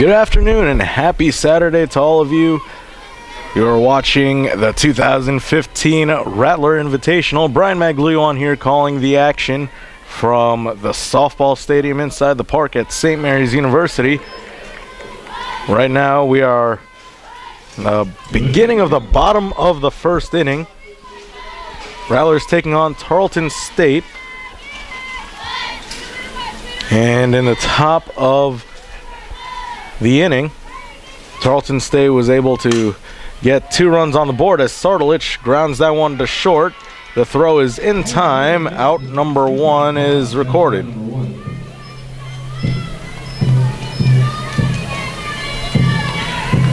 Good afternoon and happy Saturday to all of you. You're watching the 2015 Rattler Invitational. Brian Maglio on here calling the action from the softball stadium inside the park at St. Mary's University. Right now we are the beginning of the bottom of the first inning. Rattlers taking on Tarleton State. And in the top of the inning, Tarleton State was able to get 2 runs on the board as Sartalich grounds that one to short. The throw is in time. Out number 1 is recorded.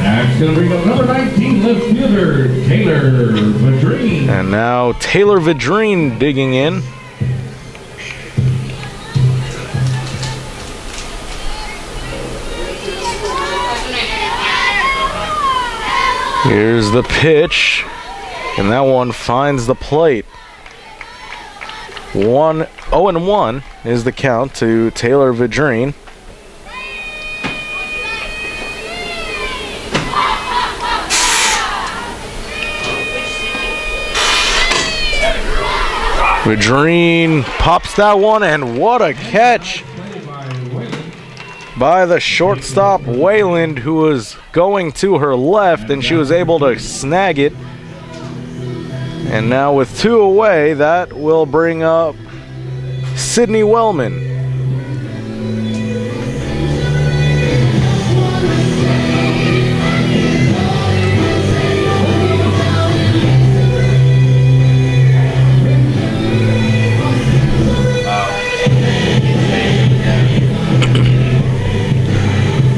That's going to bring up number 19 left fielder, Taylor Vidrine. And now Taylor Vidrine digging in. Here's the pitch, and that one finds the plate. 0-1 is the count to Taylor Vidrine. Vidrine pops that one, and what a catch by the shortstop Wayland, who was going to her left, and she was able to snag it. And now with 2 away, that will bring up Sydney Wellman.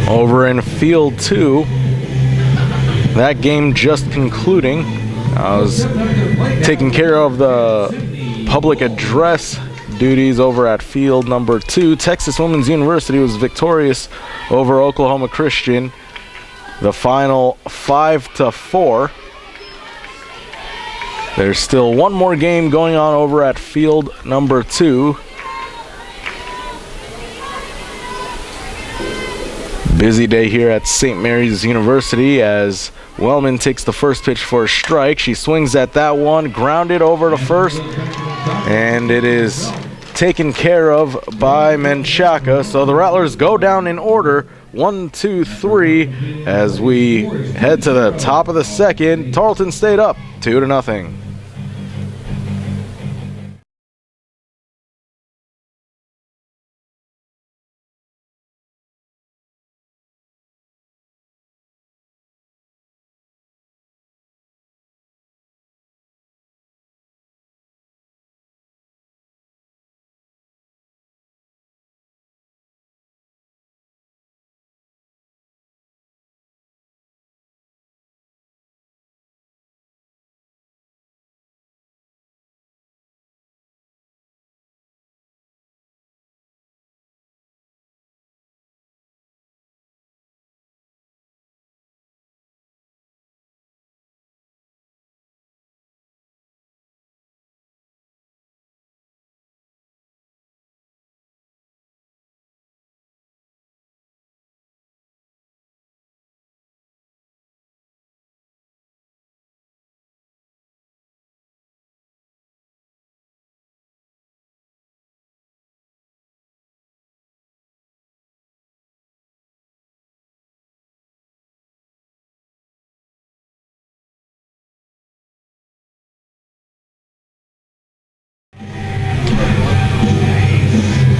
Over in field 2, that game just concluding. I was taking care of the public address duties over at field number 2. Texas Women's University was victorious over Oklahoma Christian. The final 5-4. There's still one more game going on over at field number 2. Busy day here at St. Mary's University as Wellman takes the first pitch for a strike. She swings at that one, grounded over to first, and it is taken care of by Menchaca. So the Rattlers go down in order, 1, 2, 3, as we head to the top of the second. Tarleton State up 2-0.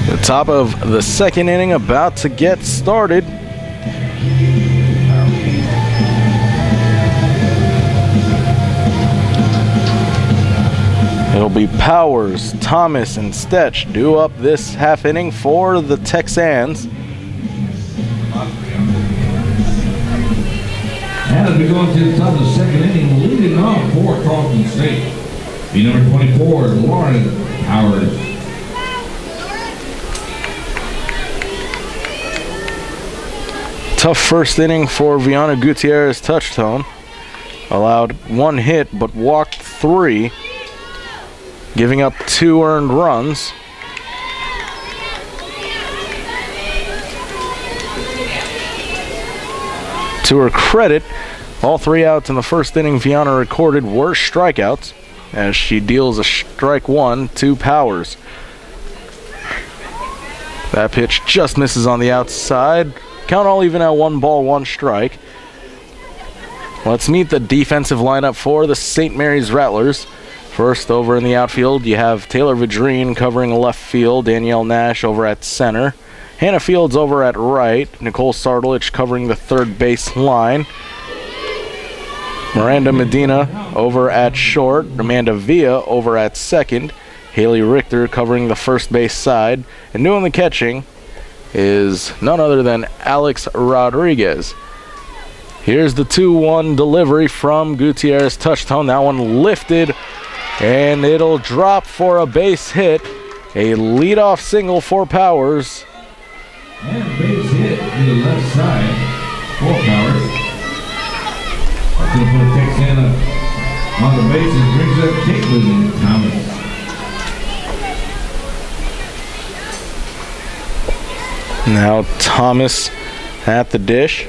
The top of the second inning about to get started. It'll be Powers, Thomas, and Stetch due up this half inning for the Texans. And as we go into the top of the second inning, leading off for Tarleton State, the number 24, Lauren Powers. Tough first inning for Viana Gutierrez touchtone. Allowed 1 hit but walked 3, giving up 2 earned runs. To her credit, all 3 outs in the first inning Viana recorded were strikeouts, as she deals a strike 1 to Powers. That pitch just misses on the outside. Count all even at 1 ball, 1 strike. Let's meet the defensive lineup for the St. Mary's Rattlers. First, over in the outfield, you have Taylor Vidrine covering left field, Danielle Nash over at center, Hannah Fields over at right, Nicole Sardelich covering the third base line, Miranda Medina over at short, Amanda Villa over at second, Haley Richter covering the first base side, and doing the catching is none other than Alex Rodriguez. Here's the 2-1 delivery from Gutierrez touchdown. That one lifted, and it'll drop for a base hit. A leadoff single for Powers. And a base hit to the left side for Powers. That's going to put Texana on the bases, brings up Caitlin Thomas. Now Thomas at the dish.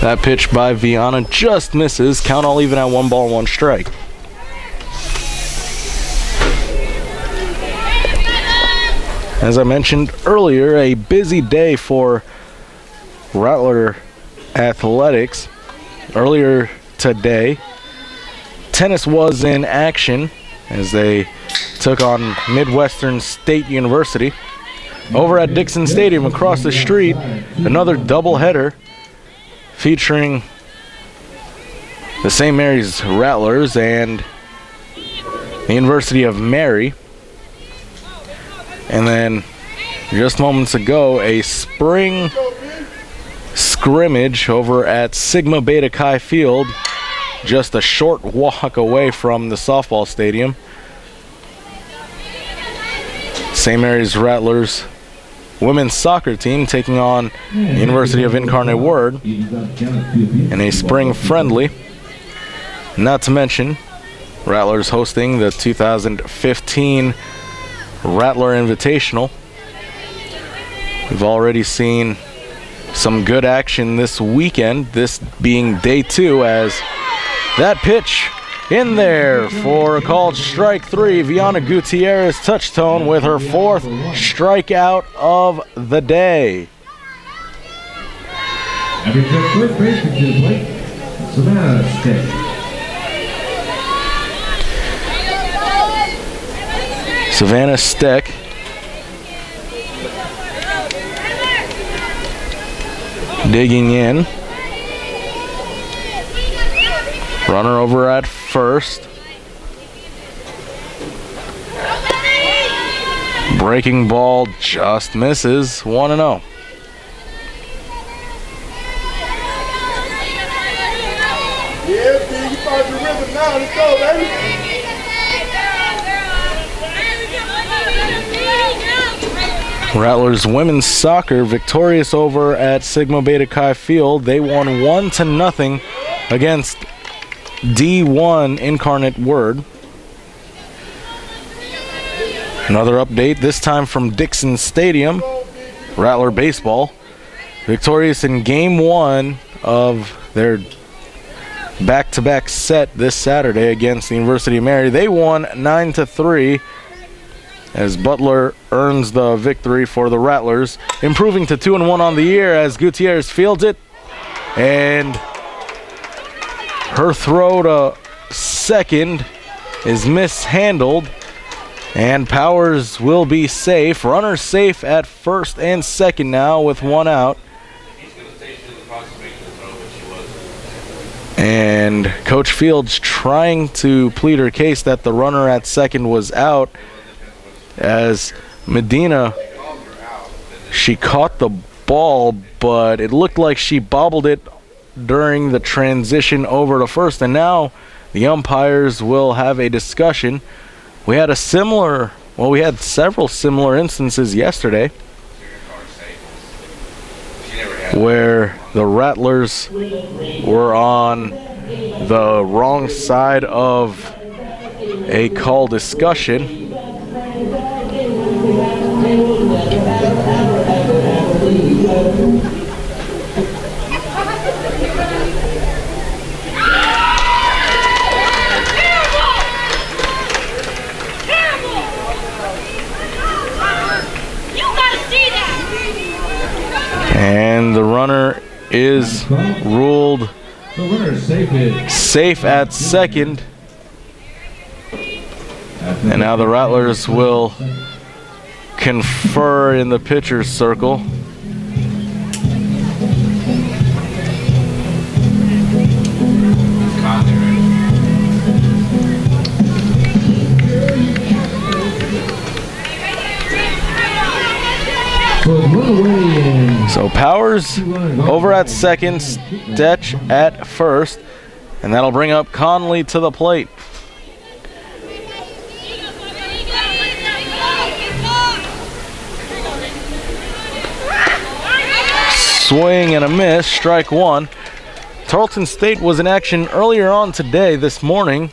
That pitch by Viana just misses. Count all even at 1 ball, 1 strike. As I mentioned earlier, a busy day for Rattler athletics. Earlier today, tennis was in action as they took on Midwestern State University. Over at Dixon Stadium across the street, another doubleheader featuring the St. Mary's Rattlers and the University of Mary. And then just moments ago, a spring scrimmage over at Sigma Beta Chi Field, just a short walk away from the softball stadium. St. Mary's Rattlers women's soccer team taking on the University of Incarnate Word in a spring friendly. Not to mention, Rattlers hosting the 2015 Rattler Invitational. We've already seen some good action this weekend, this being day 2, as that pitch in there for a called strike 3. Viana Gutierrez touchstone with her 4th strikeout of the day. Every first baseman to the plate, Savannah Steck. Savannah Steck digging in. Runner over at first. Breaking ball just misses. 1-0. Yeah, you found your rhythm now. Let's go, baby. Rattlers women's soccer victorious over at Sigma Beta Chi Field. They won 1-0 against D1 Incarnate Word. Another update, this time from Dixon Stadium. Rattler baseball victorious in game 1 of their back-to-back set this Saturday against the University of Mary. They won 9-3 as Butler earns the victory for the Rattlers, improving to 2-1 on the year as Gutierrez fields it, and her throw to second is mishandled, and Powers will be safe. Runner safe at first and second now with 1 out. And Coach Fields trying to plead her case that the runner at second was out, as Medina she caught the ball, but it looked like she bobbled it during the transition over to first, and now the umpires will have a discussion. We had several similar instances yesterday where the Rattlers were on the wrong side of a call discussion. And the runner is ruled safe at second. And now the Rattlers will confer in the pitcher's circle. So Powers over at second, Stetch at first, and that'll bring up Conley to the plate. Swing and a miss, strike one. Tarleton State was in action earlier on today, this morning.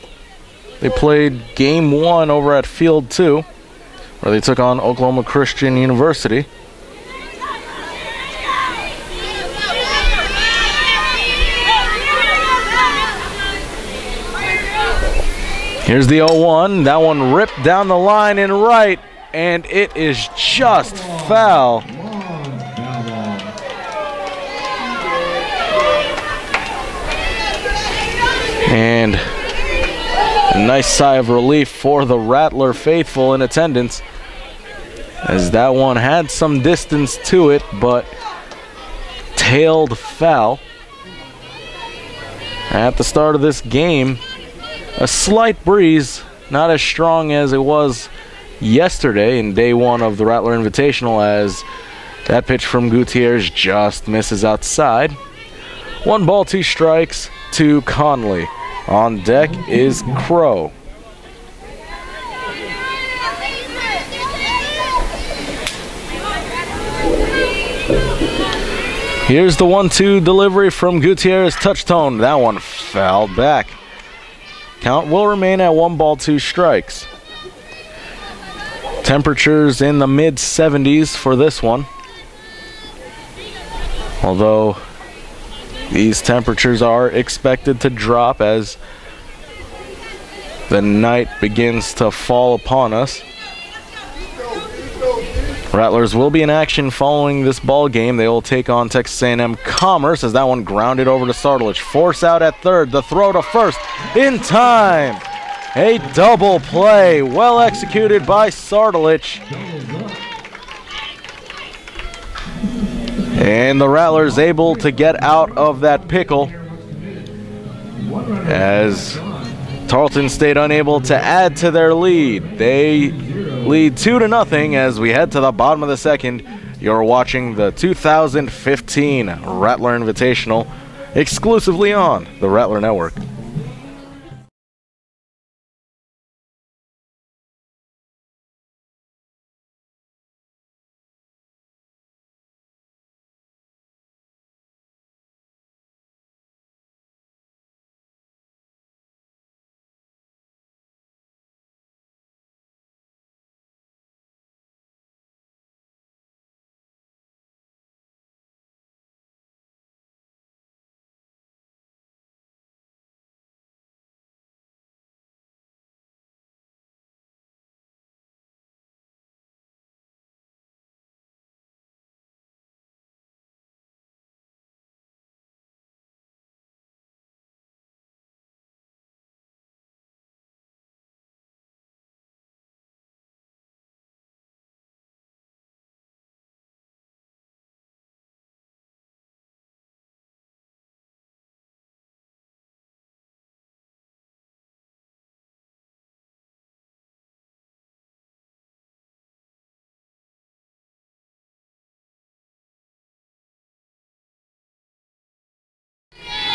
They played game one over at Field 2, where they took on Oklahoma Christian University. Here's the 0-1. That one ripped down the line in right, and it is just foul. And a nice sigh of relief for the Rattler faithful in attendance, as that one had some distance to it, but tailed foul. At the start of this game, a slight breeze, not as strong as it was yesterday in day one of the Rattler Invitational, as that pitch from Gutierrez just misses outside. 1 ball, 2 strikes to Conley. On deck is Crow. Here's the 1-2 delivery from Gutierrez, touch tone. That one fouled back. Count will remain at 1 ball, 2 strikes. Temperatures in the mid-70s for this one. Although these temperatures are expected to drop as the night begins to fall upon us. Rattlers will be in action following this ball game. They will take on Texas A&M Commerce, as that one grounded over to Sardalich. Force out at third, the throw to first in time. A double play, well executed by Sardalich. And the Rattlers able to get out of that pickle, as Tarleton State unable to add to their lead. They lead 2-0 as we head to the bottom of the second. You're watching the 2015 Rattler Invitational exclusively on the Rattler Network.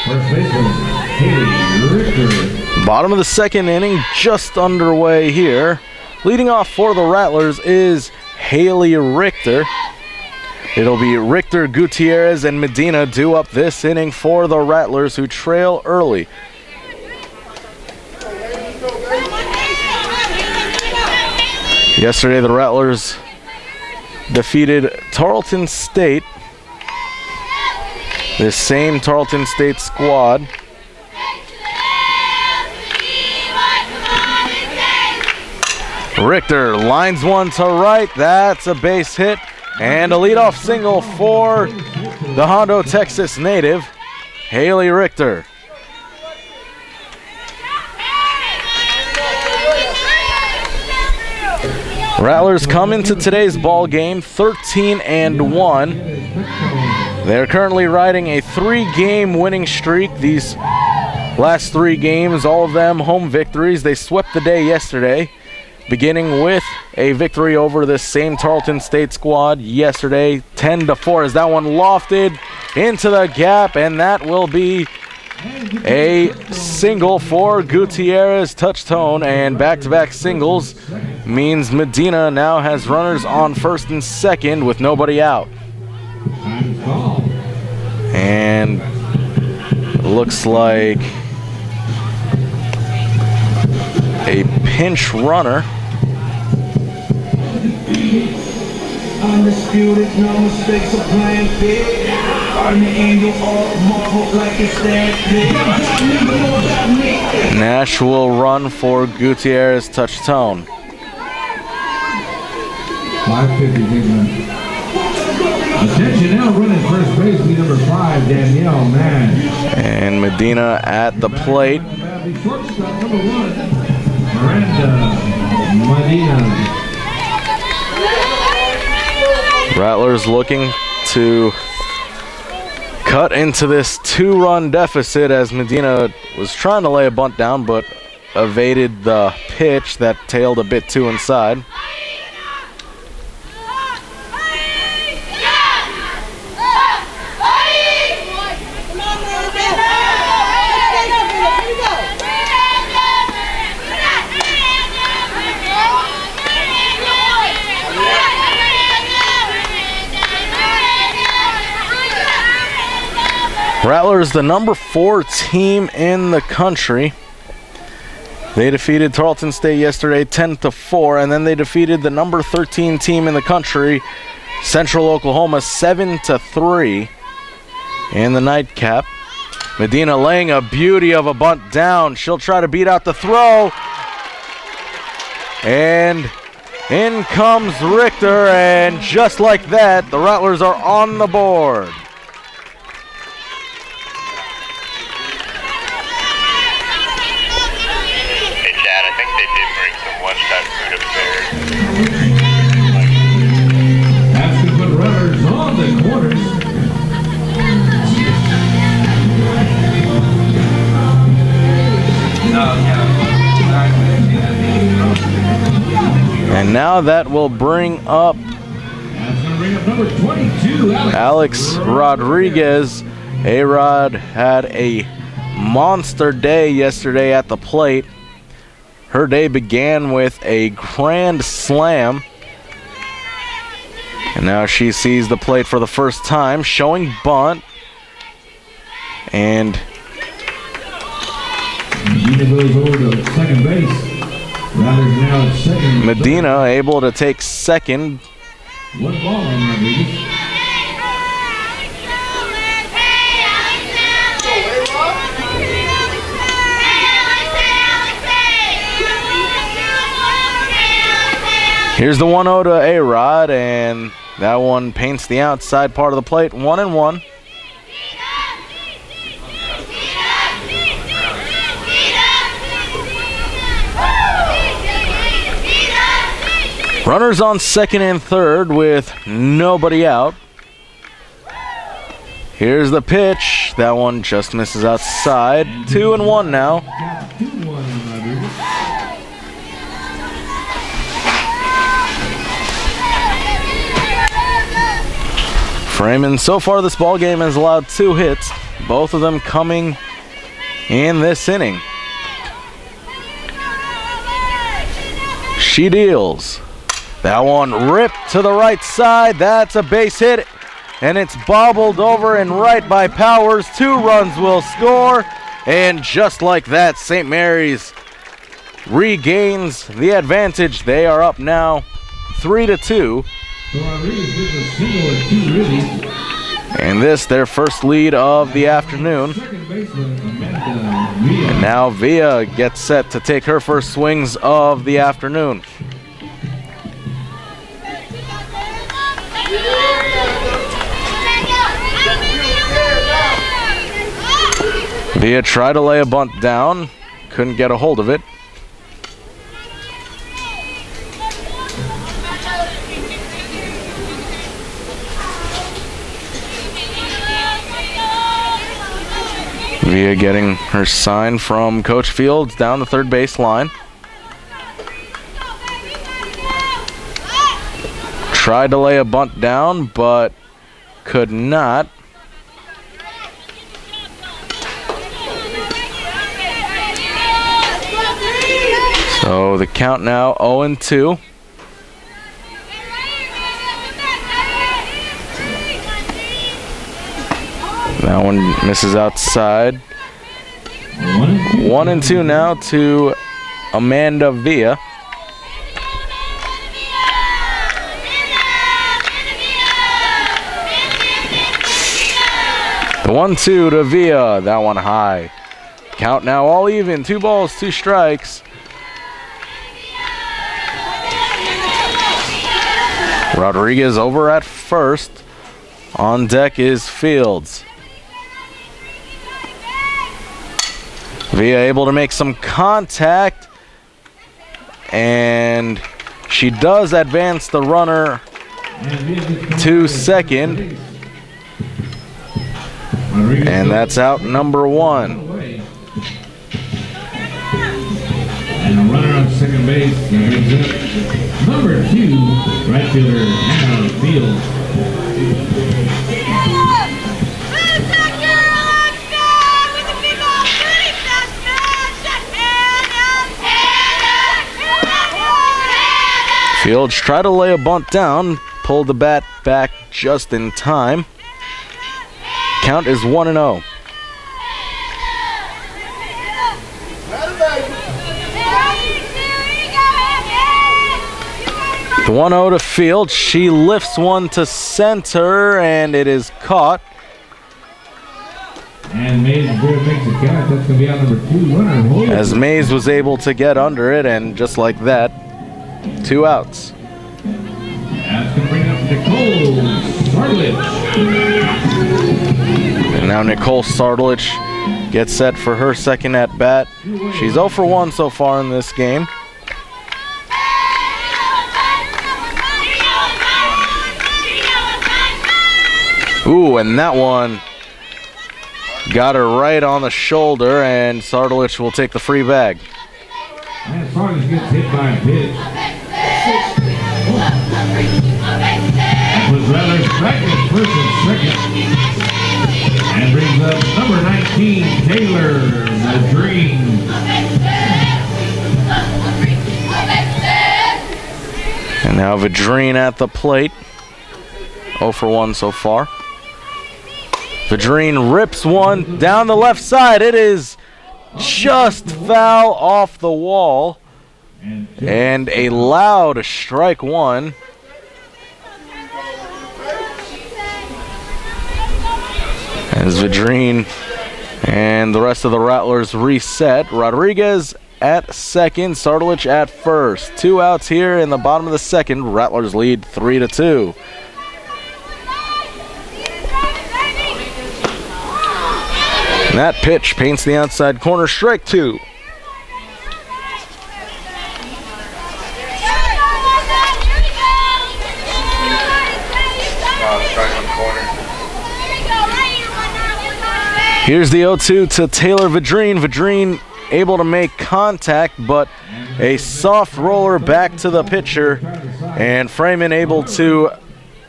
First baseman, Haley Richter. Bottom of the second inning, just underway here. Leading off for the Rattlers is Haley Richter. It'll be Richter, Gutierrez, and Medina due up this inning for the Rattlers, who trail early. Yesterday, the Rattlers defeated Tarleton State. This same Tarleton State squad. Richter lines one to right. That's a base hit and a leadoff single for the Hondo, Texas native, Haley Richter. Rattlers come into today's ball game 13-1. They're currently riding a 3-game winning streak. These last 3 games, all of them home victories. They swept the day yesterday, beginning with a victory over this same Tarleton State squad yesterday, 10-4, as that one lofted into the gap, and that will be a single for Gutierrez. Touch tone, and back-to-back singles means Medina now has runners on first and second with nobody out. And looks like a pinch runner. Undisputed, no mistakes of playing big. I'm the angel of Marvel like it's that big. Nash will run for Gutierrez. Touch tone. 550, big man. Attention now, running first base, number 5, Danielle Mann. And Medina at the plate. Shortstop, number 1, Miranda Medina. Rattlers looking to cut into this 2-run deficit, as Medina was trying to lay a bunt down but evaded the pitch that tailed a bit too inside. Rattlers, the number 4 team in the country. They defeated Tarleton State yesterday 10-4, and then they defeated the number 13 team in the country, Central Oklahoma, 7-3 in the nightcap. Medina laying a beauty of a bunt down. She'll try to beat out the throw. And in comes Richter, and just like that, the Rattlers are on the board. That's to put runners on the corners. And now that will bring up Number 22, Alex Rodriguez. A-Rod had a monster day yesterday at the plate. Her day began with a grand slam. And now she sees the plate for the first time, showing bunt. And Medina goes over to second base. Rattlers now at second. Medina able to take second. One ball on Rodriguez. Here's the 1-0 to A-Rod, and that one paints the outside part of the plate. 1-1. Runners on second and third with nobody out. Here's the pitch. That one just misses outside. 2-1 now. 2-1 on Rodriguez. Freeman, so far this ball game, has allowed 2 hits, both of them coming in this inning. She deals. That one ripped to the right side. That's a base hit, and it's bobbled over and right by Powers. 2 runs will score, and just like that, St. Mary's regains the advantage. They are up now 3-2. And this, their first lead of the afternoon. And now Villa gets set to take her first swings of the afternoon. Villa tried to lay a bunt down, couldn't get a hold of it. Villa getting her sign from Coach Fields down the third base line. Tried to lay a bunt down, but could not. So the count now 0-2. That one misses outside. 1-2 now to Amanda Villa. The 1-2 to Villa. That one high. Count now all even. 2 balls, 2 strikes. Rodriguez over at first. On deck is Fields. Villa able to make some contact, and she does advance the runner to second, and that's out number 1. And a runner on second base brings up number 2, right fielder Hannah Fields. Fields tried to lay a bunt down, pulled the bat back just in time. Count is 1-0. The 1-0 to Fields. She lifts one to center, and it is caught. And Mays makes the catch. That's going to be out number 2. Runner as Mays was able to get under it, and just like that, 2 outs. That's going to bring up Nicole Sartlich. And now Nicole Sartlich gets set for her second at bat. She's 0 for 1 so far in this game. Ooh, and that one got her right on the shoulder, and Sartlich will take the free bag. And Sartlich gets hit by a pitch. That was rather striking first and second. And brings up number 19, Taylor, the Dream. And now Vadrine at the plate. 0 for 1 so far. Vadrine rips one down the left side. It is just foul off the wall. And a loud strike 1. As Vadrine and the rest of the Rattlers reset. Rodriguez at second, Sartlich at first. 2 outs here in the bottom of the second. Rattlers lead 3-2. And that pitch paints the outside corner, strike 2. Here's the 0-2 to Taylor Vadrine. Vadrine able to make contact, but a soft roller back to the pitcher, and Freeman able to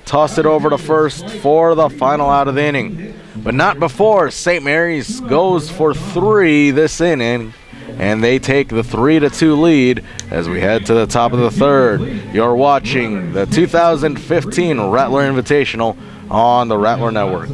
toss it over to first for the final out of the inning. But not before St. Mary's goes for 3 this inning, and they take the 3-2 lead as we head to the top of the third. You're watching the 2015 Rattler Invitational on the Rattler Network.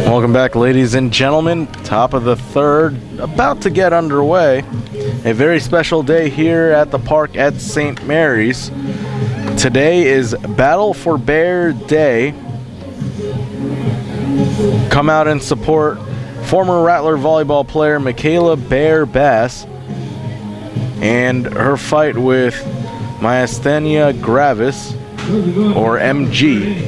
Welcome back, ladies and gentlemen. Top of the third, about to get underway. A very special day here at the park at St. Mary's. Today is Battle for Bear Day. Come out and support former Rattler volleyball player Michaela Bear Bass and her fight with Myasthenia gravis, or MG,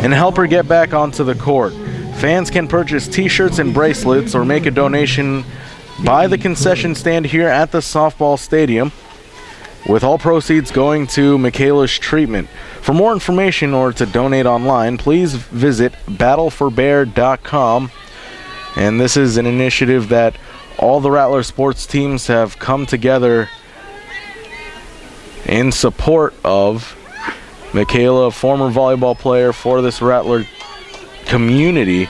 and help her get back onto the court. Fans can purchase t-shirts and bracelets or make a donation by the concession stand here at the softball stadium, with all proceeds going to Michaela's treatment. For more information or to donate online, please visit battleforbear.com. And this is an initiative that all the Rattler sports teams have come together in support of. Michaela, a former volleyball player for this Rattler community,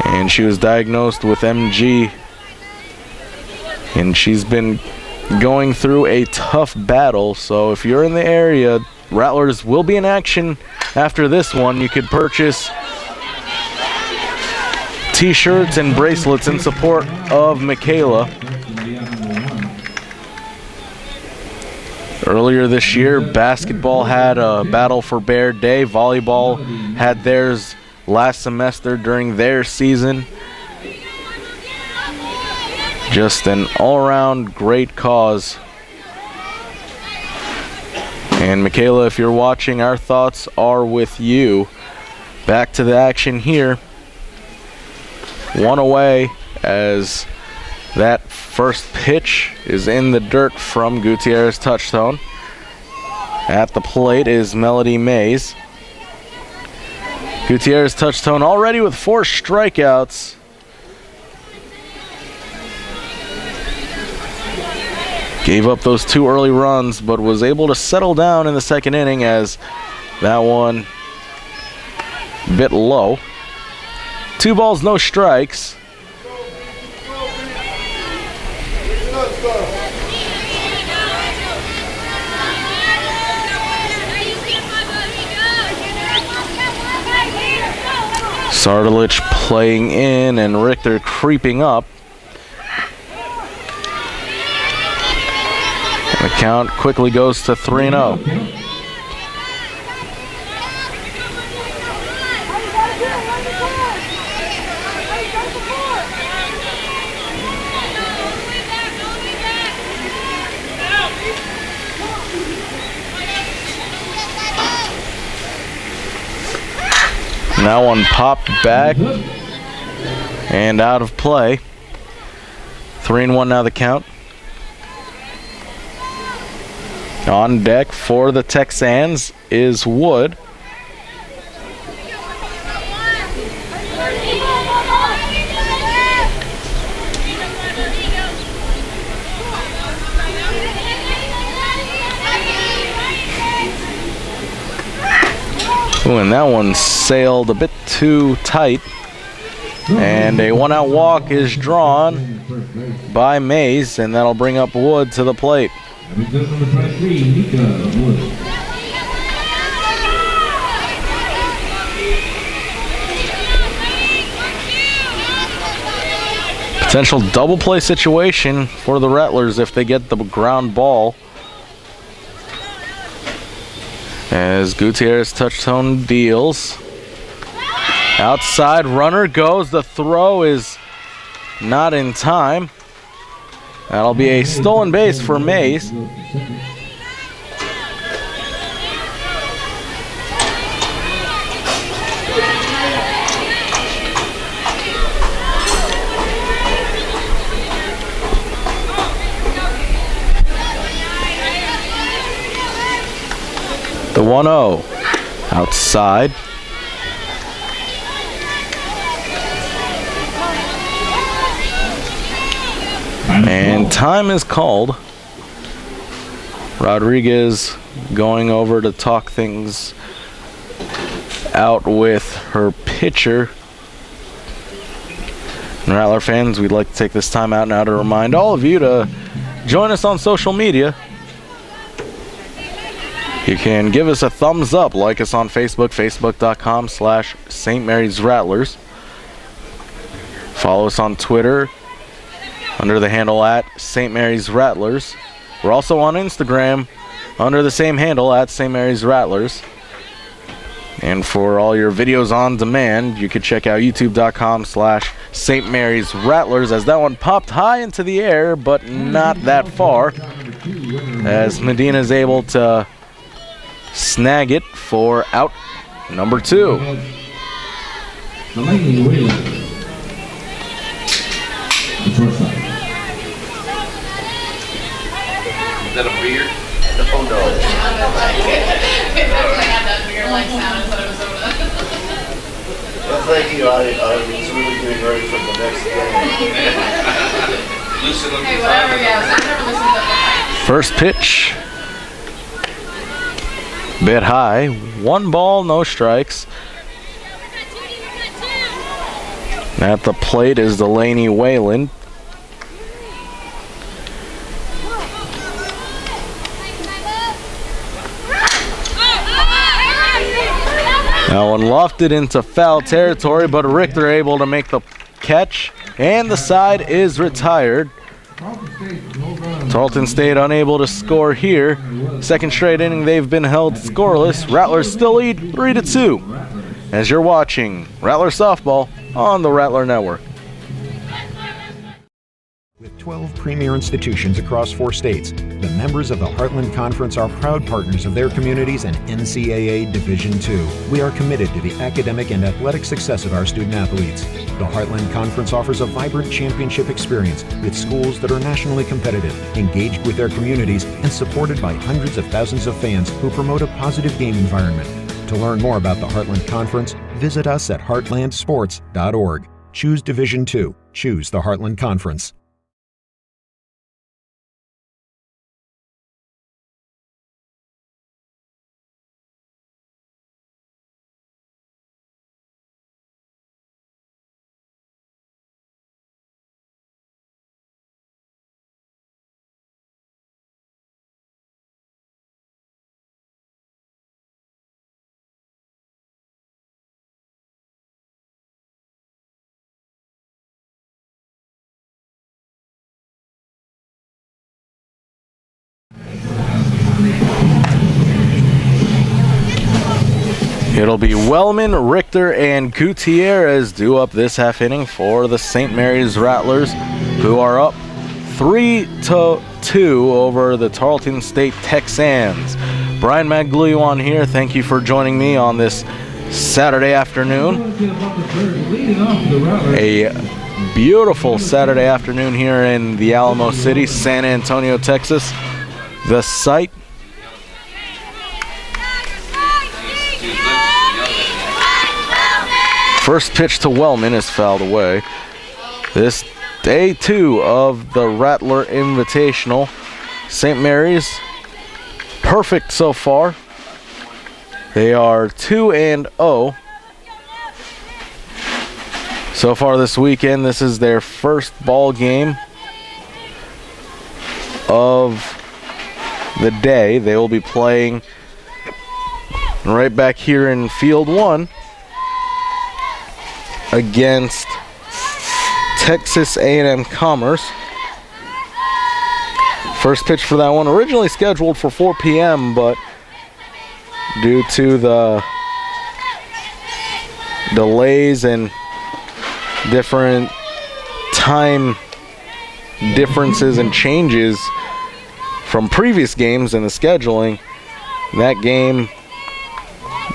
and she was diagnosed with MG, and she's been going through a tough battle. So if you're in the area, Rattlers will be in action after this one. You could purchase t-shirts and bracelets in support of Michaela. Earlier this year, basketball had a Battle for Bear Day. Volleyball had theirs last semester during their season. Just an all-around great cause. And Michaela, if you're watching, our thoughts are with you. Back to the action here. 1 away as that first pitch is in the dirt from Gutierrez Touchstone. At the plate is Melody Mays. Gutierrez Touchstone already with 4 strikeouts. Gave up those 2 early runs, but was able to settle down in the second inning as that one a bit low. 2 balls, no strikes. Sardalich playing in and Richter creeping up. The count quickly goes to 3-0. That one popped back and out of play. 3-1 now the count. On deck for the Texans is Wood. Ooh, and that one sailed a bit too tight. And a 1-out walk is drawn by Mays, and that'll bring up Wood to the plate. Potential double play situation for the Rattlers if they get the ground ball. As Gutierrez touch-tone deals. Outside runner goes. The throw is not in time. That'll be a stolen base for Mays. The 1-0 outside. And time is called. Rodriguez going over to talk things out with her pitcher. And Rattler fans, we'd like to take this time out now to remind all of you to join us on social media. You can give us a thumbs up, like us on Facebook, facebook.com/St. Mary's Rattlers. Follow us on Twitter under the handle @St. Mary's Rattlers. We're also on Instagram under the same handle @St. Mary's Rattlers. And for all your videos on demand, you can check out youtube.com/St. Mary's Rattlers, as that one popped high into the air, but not that far, as Medina is able to snag it for out number 2. Is that a beer? Oh no. Well, thank you. I was really getting ready for the next game. Loosen up Hey, the whatever, time. yeah. I've never listened to that. First pitch, bit high, 1 ball, no strikes. At the plate is Delaney Wayland. That one lofted into foul territory, but Richter able to make the catch, and the side is retired. Tarleton State unable to score here. Second straight inning they've been held scoreless. Rattlers still lead 3-2. As you're watching Rattler Softball on the Rattler Network. With 12 premier institutions across 4 states, the members of the Heartland Conference are proud partners of their communities and NCAA Division II. We are committed to the academic and athletic success of our student athletes. The Heartland Conference offers a vibrant championship experience with schools that are nationally competitive, engaged with their communities, and supported by hundreds of thousands of fans who promote a positive game environment. To learn more about the Heartland Conference, visit us at heartlandsports.org. Choose Division II. Choose the Heartland Conference. It'll be Wellman, Richter, and Gutierrez due up this half inning for the St. Mary's Rattlers, who are up 3-2 over the Tarleton State Texans. Brian Magliuan here. Thank you for joining me on this Saturday afternoon. A beautiful Saturday afternoon here in the Alamo City, San Antonio, Texas. The site first pitch to Wellman is fouled away. This day 2 of the Rattler Invitational. St. Mary's perfect so far. They are 2-0 so far this weekend. This is their first ball game of the day. They will be playing right back here in Field 1 against Texas A&M Commerce. First pitch for that one, originally scheduled for 4 p.m., but due to the delays and different time differences and changes from previous games in the scheduling, that game,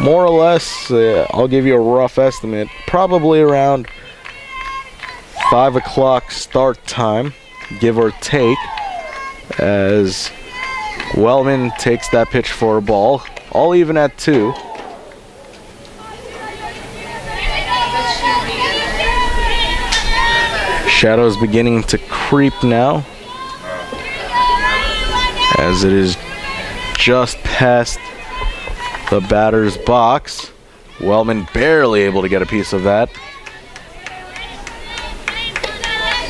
more or less, I'll give you a rough estimate, probably around 5 o'clock start time, give or take, as Wellman takes that pitch for a ball, all even at 2. Shadows beginning to creep now, as it is just past the batter's box. Wellman barely able to get a piece of that.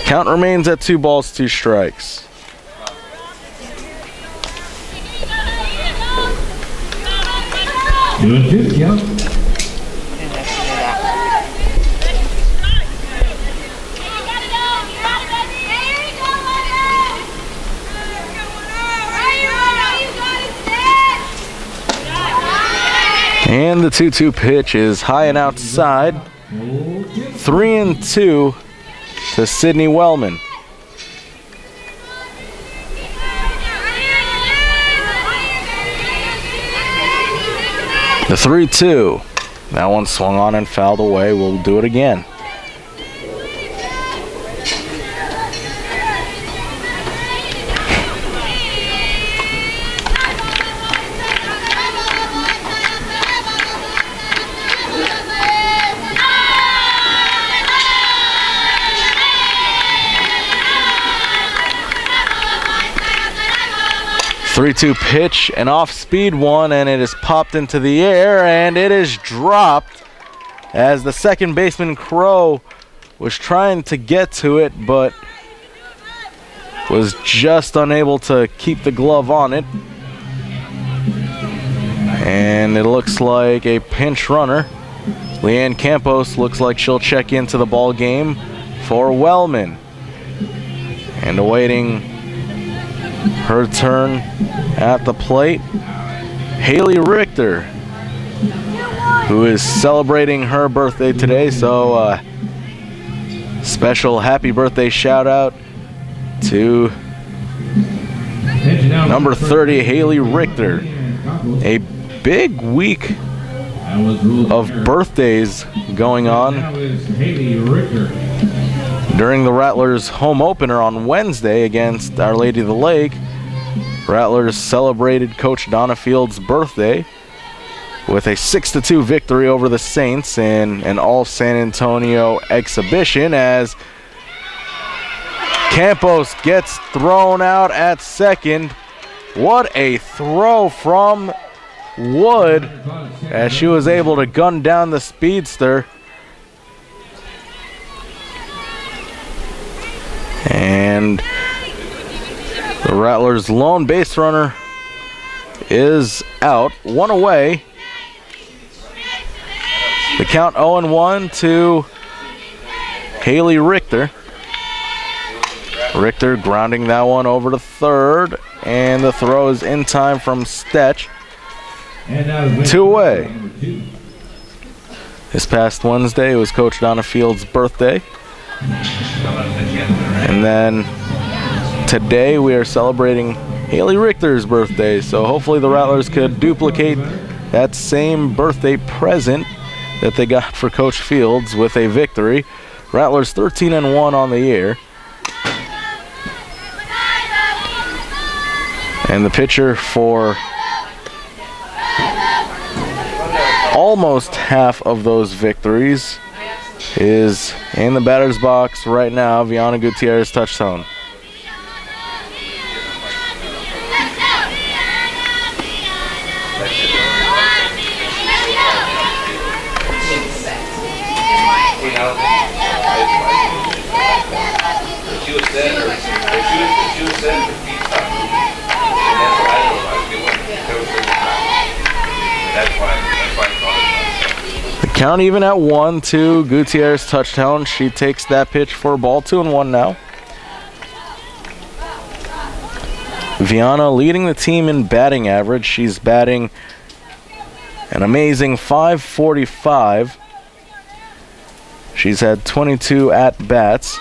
Count remains at 2 balls, 2 strikes. Doing 2, count. And the 2-2 pitch is high and outside. 3-2 to Sidney Wellman. The 3-2. That one swung on and fouled away. We'll do it again. Three-two pitch, an off-speed one, and it is popped into the air, and it is dropped as the second baseman Crow was trying to get to it, but was just unable to keep the glove on it. And it looks like a pinch runner. Leanne Campos looks like she'll check into the ball game for Wellman. And awaiting her turn at the plate, Haley Richter, who is celebrating her birthday today, so special happy birthday shout out to number 30, Haley Richter. A big week of birthdays going on during the Rattlers home opener on Wednesday against Our Lady of the Lake. Rattlers celebrated Coach Donna Field's birthday with a 6-2 victory over the Saints in an all San Antonio exhibition, as Campos gets thrown out at second. What a throw from Wood, as she was able to gun down the speedster. And the Rattlers' lone base runner is out, 1 away. The count 0-1 to Haley Richter. Richter grounding that one over to third, and the throw is in time from Stetch. 2 away. This past Wednesday, it was Coach Donna Field's birthday. And then today we are celebrating Haley Richter's birthday, so hopefully the Rattlers could duplicate that same birthday present that they got for Coach Fields with a victory. Rattlers 13-1 on the year. And the pitcher for almost half of those victories is in the batter's box right now, Viana Gutierrez, touchdown. Count even at 1-2. Gutierrez touchdown. She takes that pitch for a ball. 2-1 now. Viana leading the team in batting average. She's batting an amazing .545. She's had 22 at-bats,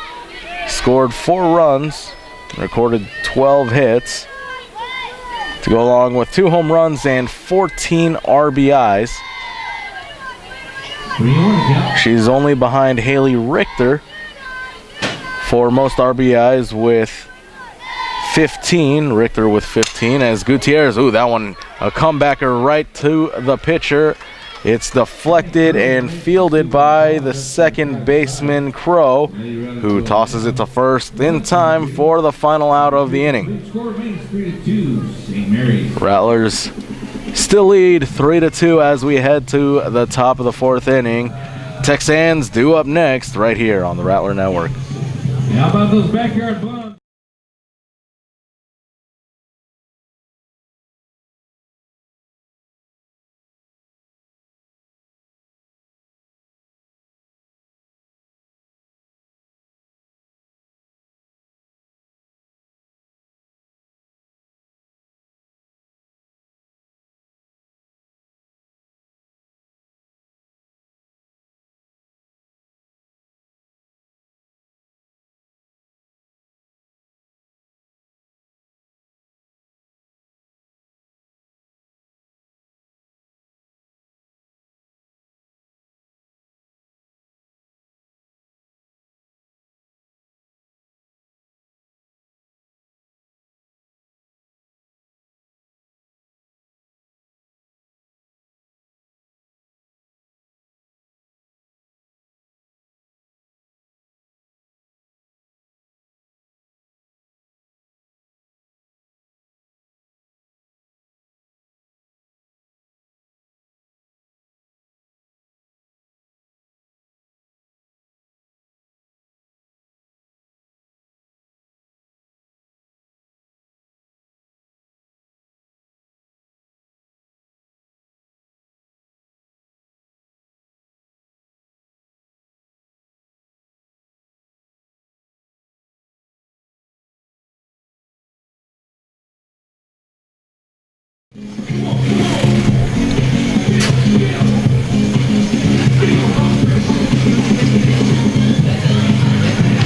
scored 4 runs, recorded 12 hits, to go along with 2 home runs and 14 RBIs. She's only behind Haley Richter for most RBIs with 15. Richter with 15 as Gutierrez, that one a comebacker right to the pitcher. It's deflected and fielded by the second baseman, Crow, who tosses it to first in time for the final out of the inning. Rattlers still lead 3-2 as we head to the top of the 4th inning. Texans due up next right here on the Rattler Network. How about those backyard bunts?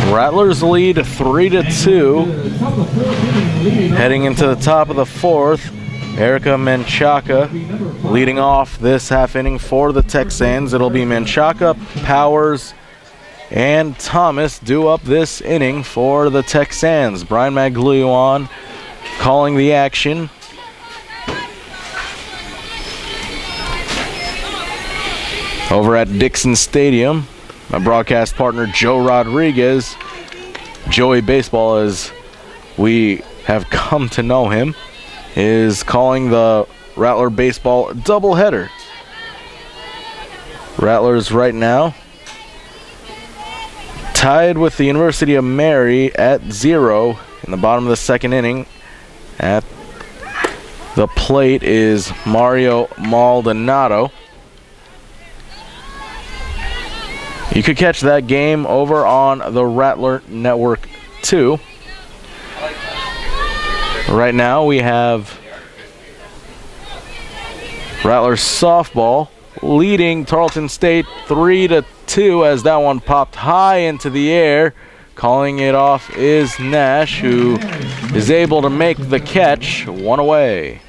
Rattlers lead 3-2. Heading into the top of the 4th, Erica Menchaca leading off this half inning for the Texans. It'll be Menchaca, Powers, and Thomas due up this inning for the Texans. Brian Magliuan calling the action. Over at Dixon Stadium, my broadcast partner Joe Rodriguez, Joey Baseball as we have come to know him, is calling the Rattler Baseball doubleheader. Rattlers right now tied with the University of Mary at 0 in the bottom of the 2nd inning. At the plate is Mario Maldonado. You could catch that game over on the Rattler Network 2. Right now we have Rattler softball leading Tarleton State 3-2 as that one popped high into the air. Calling it off is Nash, who is able to make the catch. 1 away.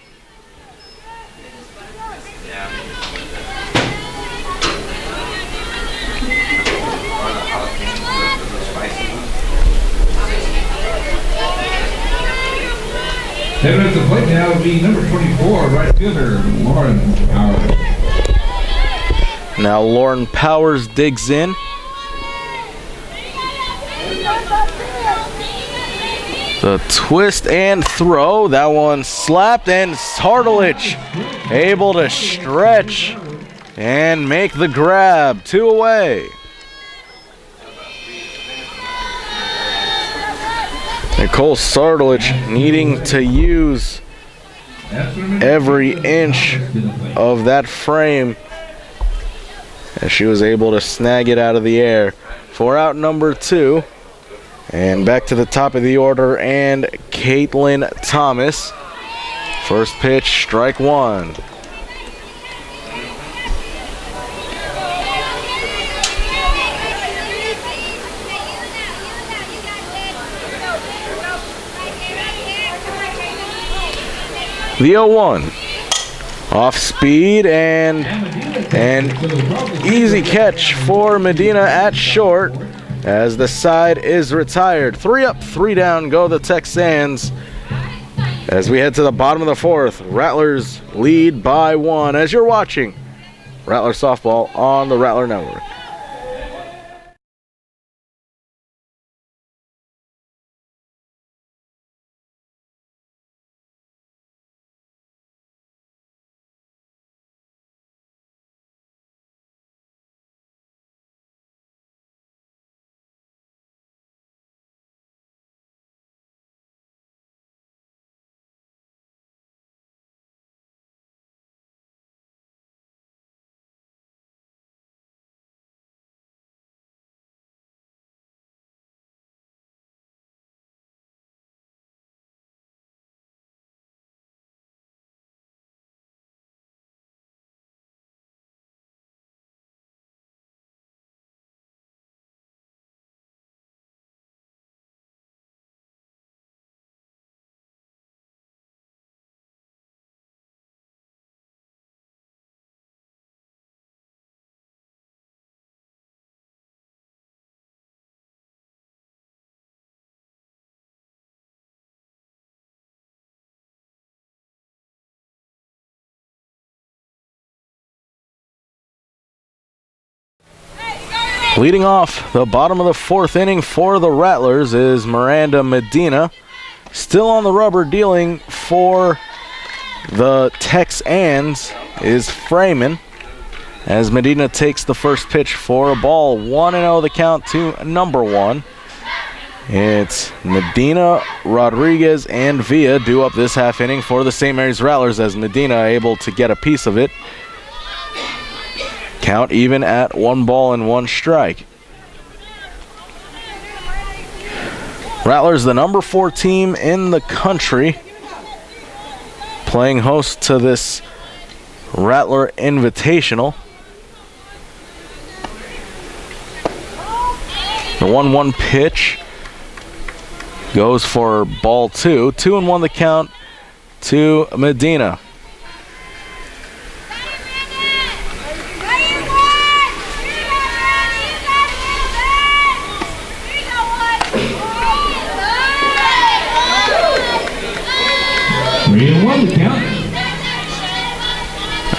Heading at the plate now would be number 24, right fielder, Lauren Powers. Now Lauren Powers digs in. The twist and throw. That one slapped, and Sardelich able to stretch and make the grab. 2 away. Nicole Sardelich needing to use every inch of that frame as she was able to snag it out of the air for out number 2. And back to the top of the order, and Caitlin Thomas. First pitch, strike 1. The 0-1. Off speed, and an easy catch for Medina at short as the side is retired. 3 up, 3 down go the Texans as we head to the bottom of the 4th. Rattlers lead by 1 as you're watching Rattler Softball on the Rattler Network. Leading off the bottom of the 4th inning for the Rattlers is Miranda Medina. Still on the rubber dealing for the Texans is Freeman as Medina takes the first pitch for a ball. 1-0 the count to number 1. It's Medina, Rodriguez, and Villa due up this half inning for the St. Mary's Rattlers as Medina able to get a piece of it. Count even at 1 ball and 1 strike. Rattlers, the number 4 team in the country, playing host to this Rattler Invitational. The 1-1 pitch goes for ball 2. 2-1 the count to Medina.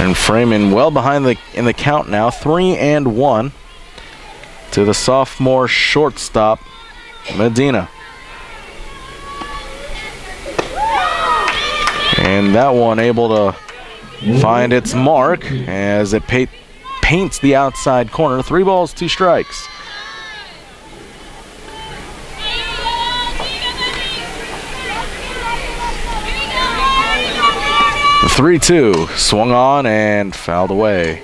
And Freeman well behind in the count now, 3-1 to the sophomore shortstop, Medina. And that one able to find its mark as it paints the outside corner. 3 balls, 2 strikes. The 3-2 swung on and fouled away.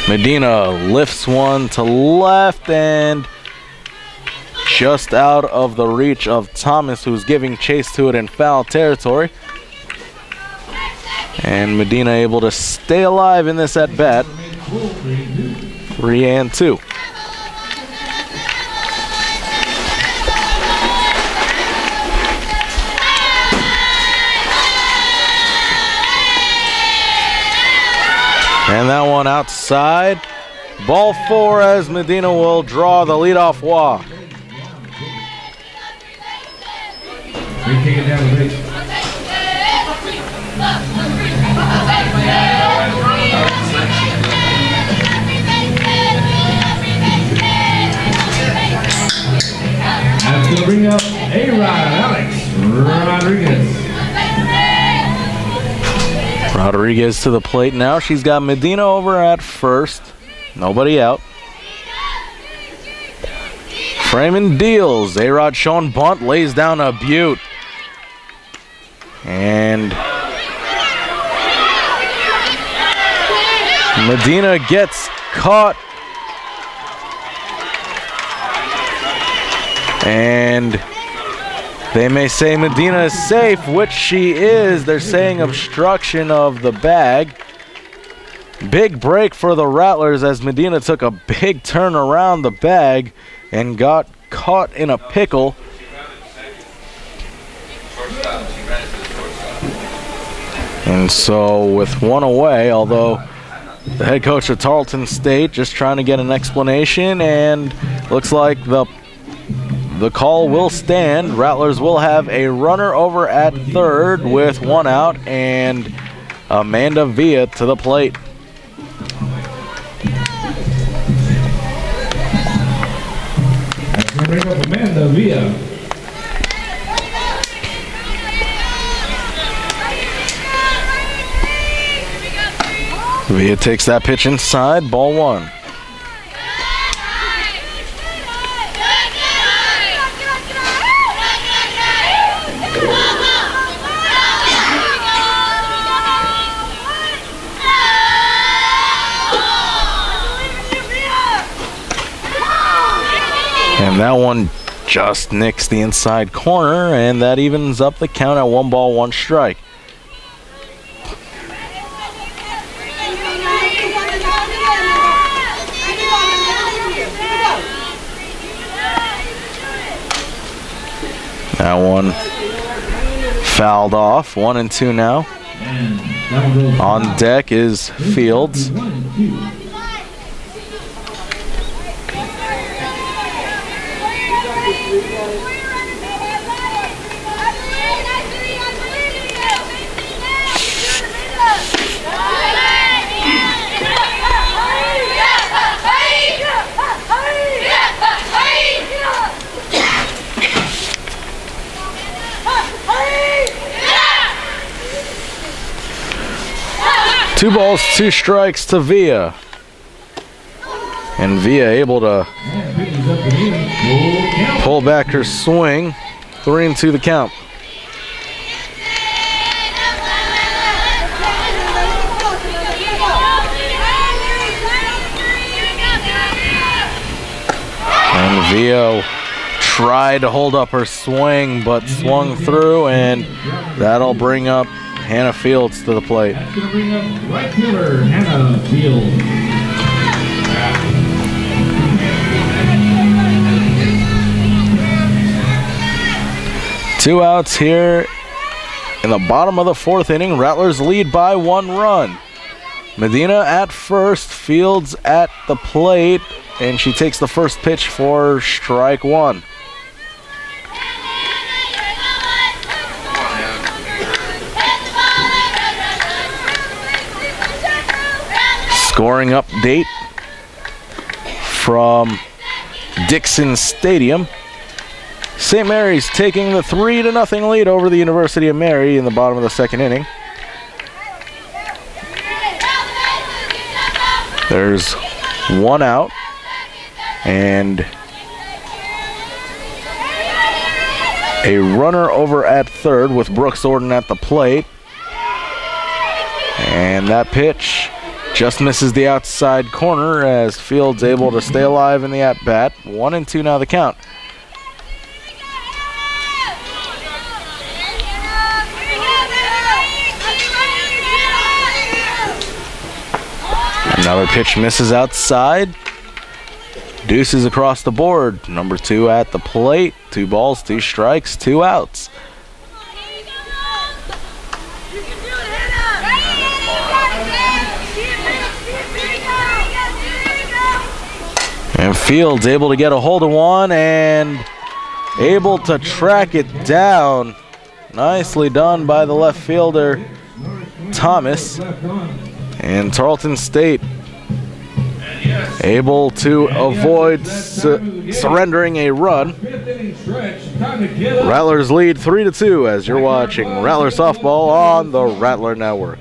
Medina lifts one to left and just out of the reach of Thomas, who's giving chase to it in foul territory. And Medina able to stay alive in this at bat. 3-2. And that one outside. Ball 4 as Medina will draw the leadoff walk. going to bring up A-Rod, Alex Rodriguez. Rodriguez to the plate now. She's got Medina over at first. Nobody out. Freeman deals. A-Rod showing bunt, lays down a beaut. And Medina gets caught. And they may say Medina is safe, which she is. They're saying obstruction of the bag. Big break for the Rattlers as Medina took a big turn around the bag and got caught in a pickle. And so with one away, although the head coach of Tarleton State just trying to get an explanation, and looks like the call will stand. Rattlers will have a runner over at third with one out, and Amanda Villa to the plate. That's going to bring up Amanda Villa. Villa takes that pitch inside, ball one. And that one just nicks the inside corner, and that evens up the count at 1 ball, 1 strike. That one fouled off. 1 and 2 now. On deck is Fields. Two balls, 2 strikes to Villa. And Villa able to pull back her swing. 3 and 2 the count. And Villa tried to hold up her swing, but swung through, and that'll bring up Hannah Fields to the plate. That's going to bring up right fielder Hannah Fields. 2 outs here in the bottom of the 4th inning. Rattlers lead by 1 run. Medina at first, Fields at the plate, and she takes the first pitch for strike 1. Scoring update from Dixon Stadium. St. Mary's taking the 3-0 lead over the University of Mary in the bottom of the 2nd inning. There's 1 out, and a runner over at third with Brooks Orden at the plate. And that pitch just misses the outside corner as Fields able to stay alive in the at-bat. 1 and 2 now the count. Another pitch misses outside. Deuces across the board. Number 2 at the plate. 2 balls, 2 strikes, 2 outs. And Fields able to get a hold of one and able to track it down. Nicely done by the left fielder, Thomas. And Tarleton State able to avoid surrendering a run. Rattlers lead 3-2 as you're watching Rattler Softball on the Rattler Network.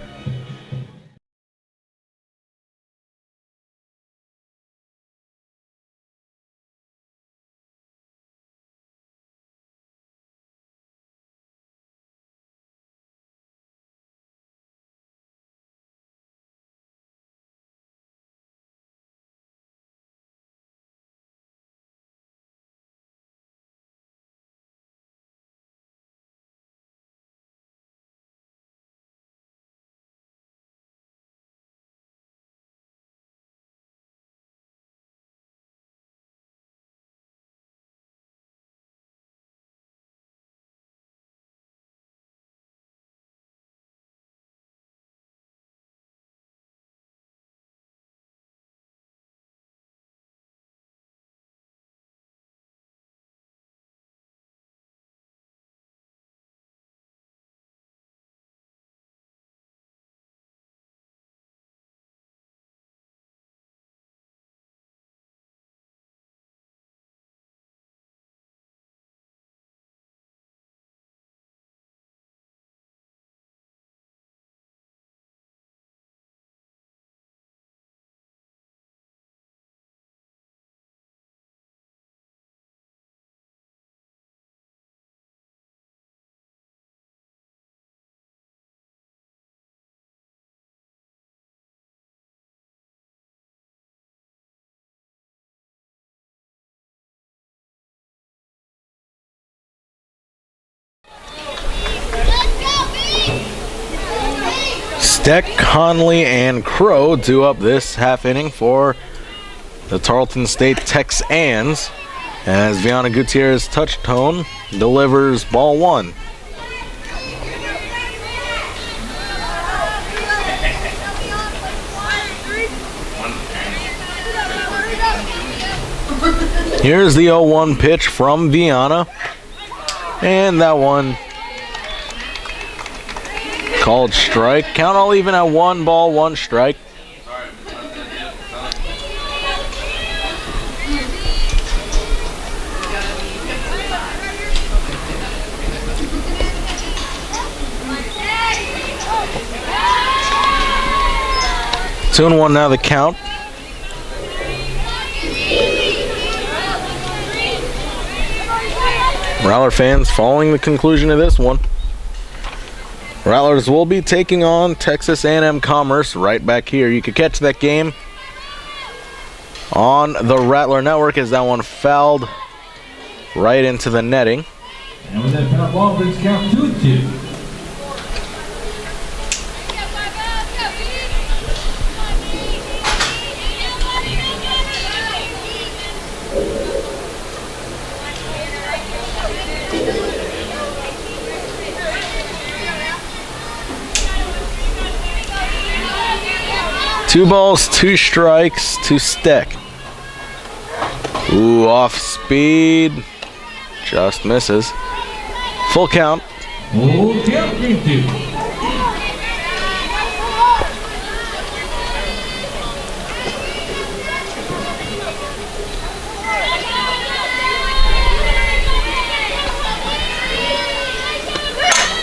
Steck, Conley, and Crow do up this half inning for the Tarleton State Texans as Viana Gutierrez touch-tone delivers ball one. Here's the 0-1 pitch from Viana, and that one called strike. Count all even at 1 ball, 1 strike. Two and 1 now the count. Rattler fans following the conclusion of this one. Rattlers will be taking on Texas A&M Commerce right back here. You could catch that game on the Rattler Network as that one fouled right into the netting. And with that foul ball, brings count 2-2. Two balls, 2 strikes to Steck. Ooh, off speed. Just misses. Full count. Full count, 3-2.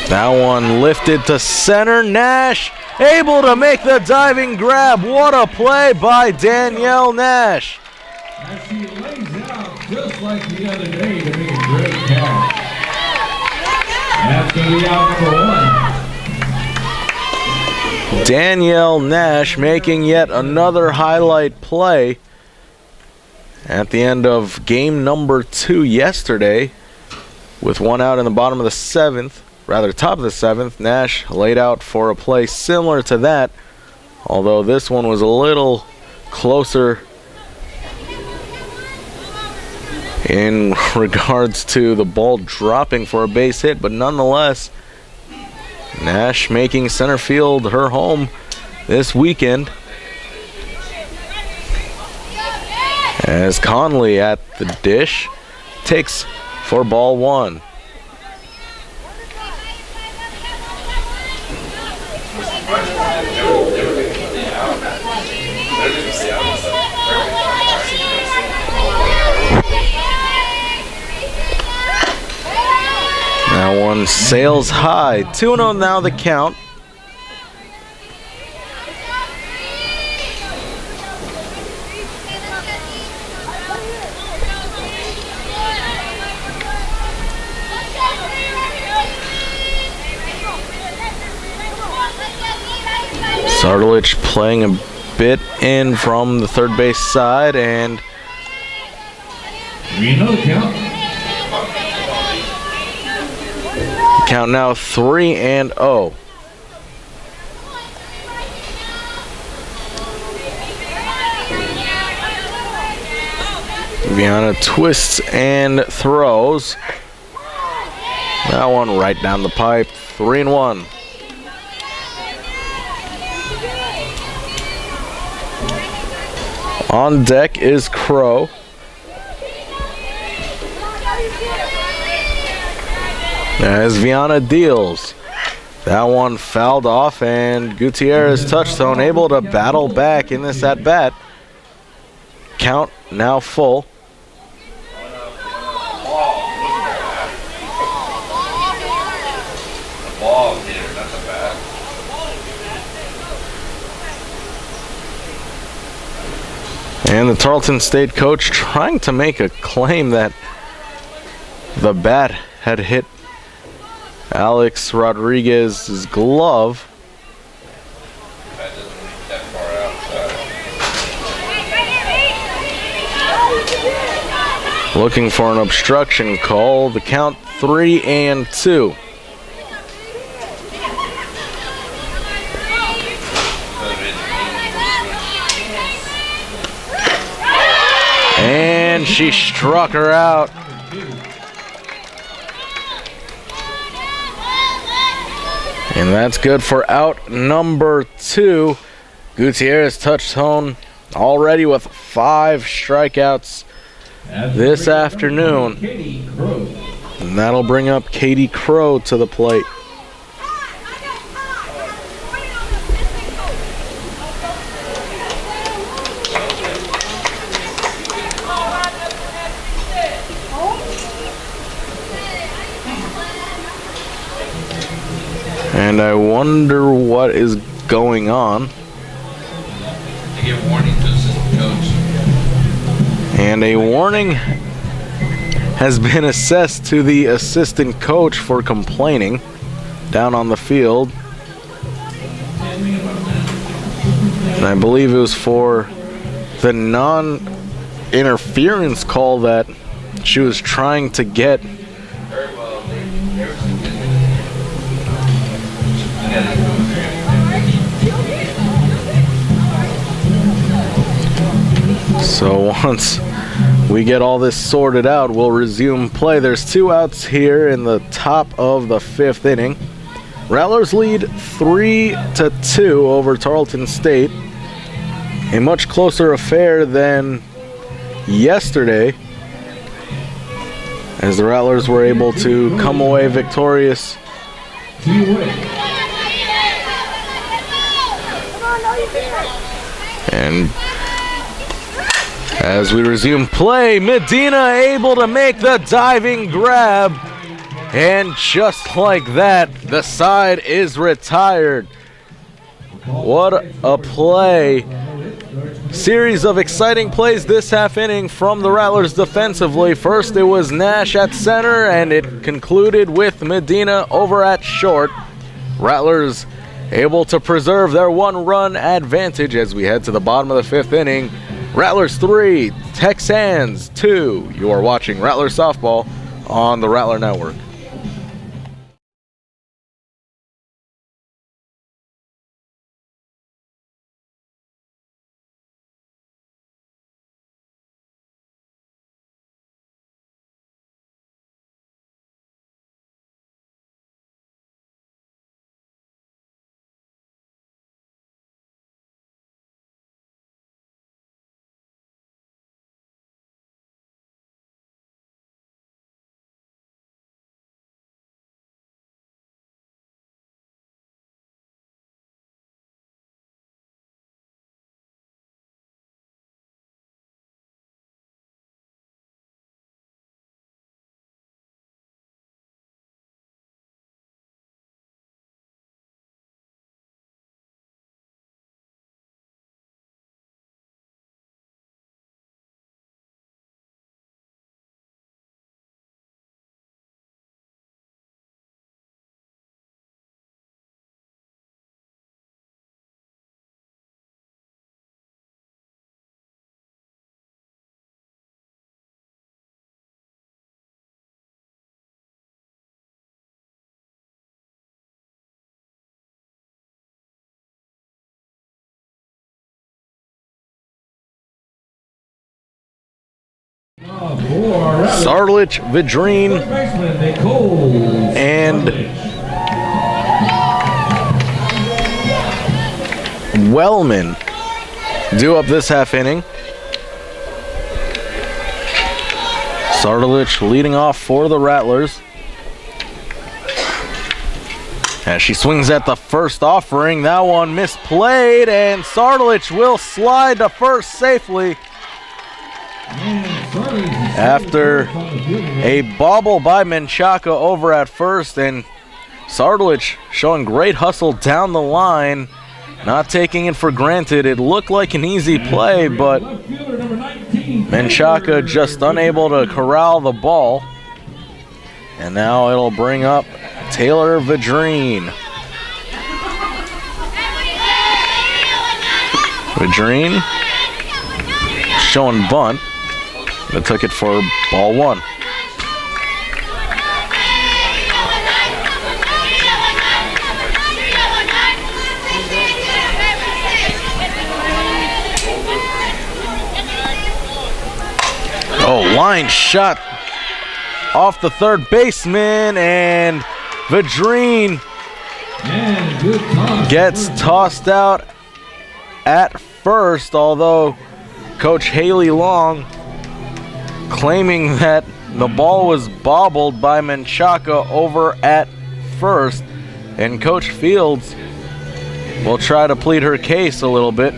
That one lifted to center. Nash able to make the diving grab. What a play by Danielle Nash. As she lays out just like the other day to make a great catch. That's going to be out number 1. Danielle Nash making yet another highlight play at the end of game number 2 yesterday with 1 out in the bottom of the 7th. Rather, top of the 7th, Nash laid out for a play similar to that, although this one was a little closer in regards to the ball dropping for a base hit, but nonetheless, Nash making center field her home this weekend as Conley at the dish takes for ball 1. That one sails high. 2-0 now the count. Sardulich playing a bit in from the third base side, and Another count. count now 3-0. Viana twists and throws. That one right down the pipe. 3-1. On deck is Crow. As Viana deals. That one fouled off, and Gutierrez touchstone able to battle back in this at bat. Count now full. Ball here, that's a bad. And the Tarleton State coach trying to make a claim that the bat had hit Alex Rodriguez's glove. That doesn't reach that far outside. Looking for an obstruction call. The count 3-2. And she struck her out. And that's good for out number 2. Gutierrez touchstone already with 5 strikeouts this afternoon. And that'll bring up Katie Crow to the plate. And I wonder what is going on. They give warning to assistant coach. And a warning has been assessed to the assistant coach for complaining down on the field. And I believe it was for the non-interference call that she was trying to get. Very well. So once we get all this sorted out, we'll resume play. There's 2 outs here in the top of the 5th inning. Rattlers lead 3-2 over Tarleton State. A much closer affair than yesterday, as the Rattlers were able to come away victorious. And as we resume play, Medina able to make the diving grab. And just like that, the side is retired. What a play. Series of exciting plays this half inning from the Rattlers defensively. First it was Nash at center, and it concluded with Medina over at short. Rattlers able to preserve their 1-run advantage as we head to the bottom of the 5th inning. Rattlers 3, Texans 2. You are watching Rattler Softball on the Rattler Network. Sarlich, Vidrine, Third baseman, Nicole and Sarlich. Wellman due up this half inning. Sarlich leading off for the Rattlers. As she swings at the first offering, that one misplayed, and Sarlich will slide to first safely after a bobble by Menchaca over at first, and Sarlich showing great hustle down the line, not taking it for granted. It looked like an easy play, but Menchaca just unable to corral the ball. And now it'll bring up Taylor Vidrine. Vidrine showing bunt, but took it for ball one. Oh, line shot off the third baseman, and Vidrine gets tossed out at first, although Coach Haley Long claiming that the ball was bobbled by Menchaca over at first, and Coach Fields will try to plead her case a little bit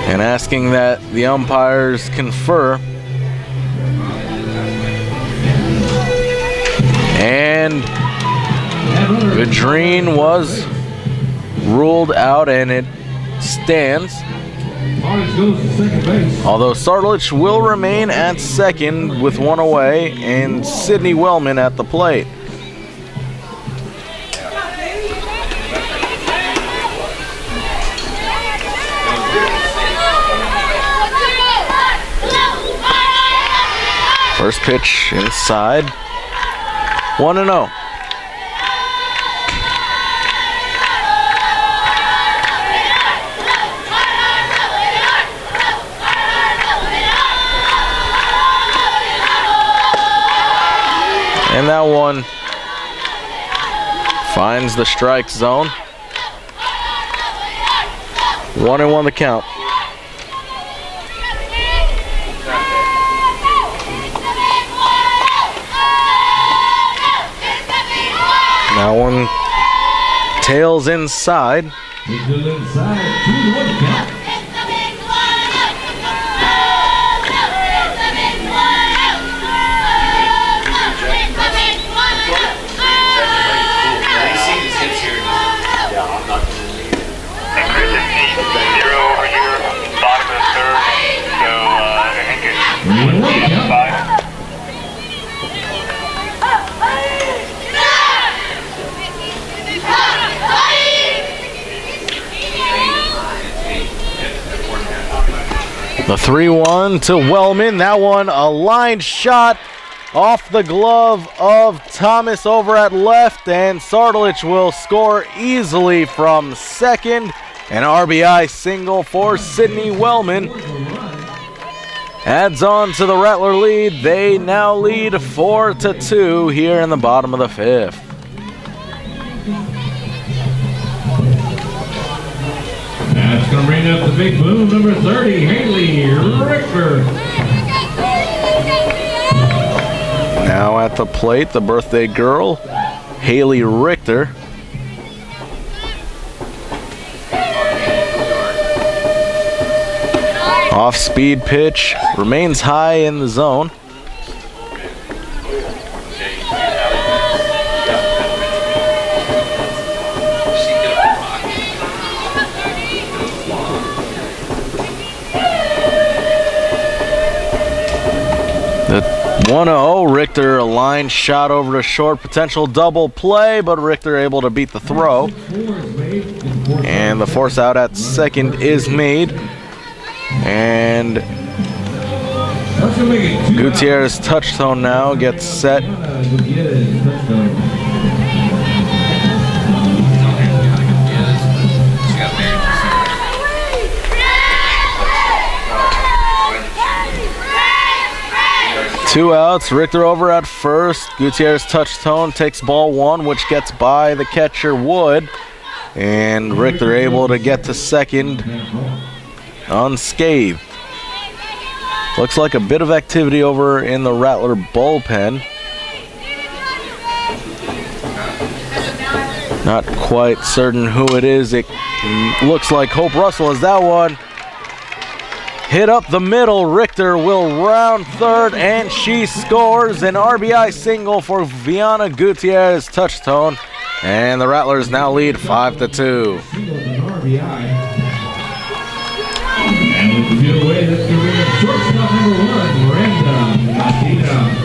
and asking that the umpires confer. And Vidrine was ruled out, and it stands. Although Sarlich will remain at second with one away, and Sydney Wellman at the plate. First pitch inside. 1-0. And that one finds the strike zone. 1-1 the count. That one tails inside. The 3-1 to Wellman. That one a line shot off the glove of Thomas over at left, and Sarlich will score easily from second. An RBI single for Sydney Wellman. Adds on to the Rattler lead. They now lead 4-2 here in the bottom of the fifth. That's going to bring up the big boom, number 30, Haley Richter. Now at the plate, the birthday girl, Haley Richter. Off-speed pitch, remains high in the zone. The 1-0, Richter, a line shot over to short, potential double play, but Richter able to beat the throw. And the force out at second is made. And Gutierrez touchstone now gets set. 2 outs. Richter over at first. Gutierrez touch tone, takes ball 1, which gets by the catcher Wood. And Richter able to get to second unscathed. Looks like a bit of activity over in the Rattler bullpen. Not quite certain who it is. It looks like Hope Russell is that one. Hit up the middle. Richter will round third, and she scores an RBI single for Viana Gutierrez touch-tone. And the Rattlers now lead 5-2. And with the field away, that's going to bring up shortstop number 1, Miranda Martina.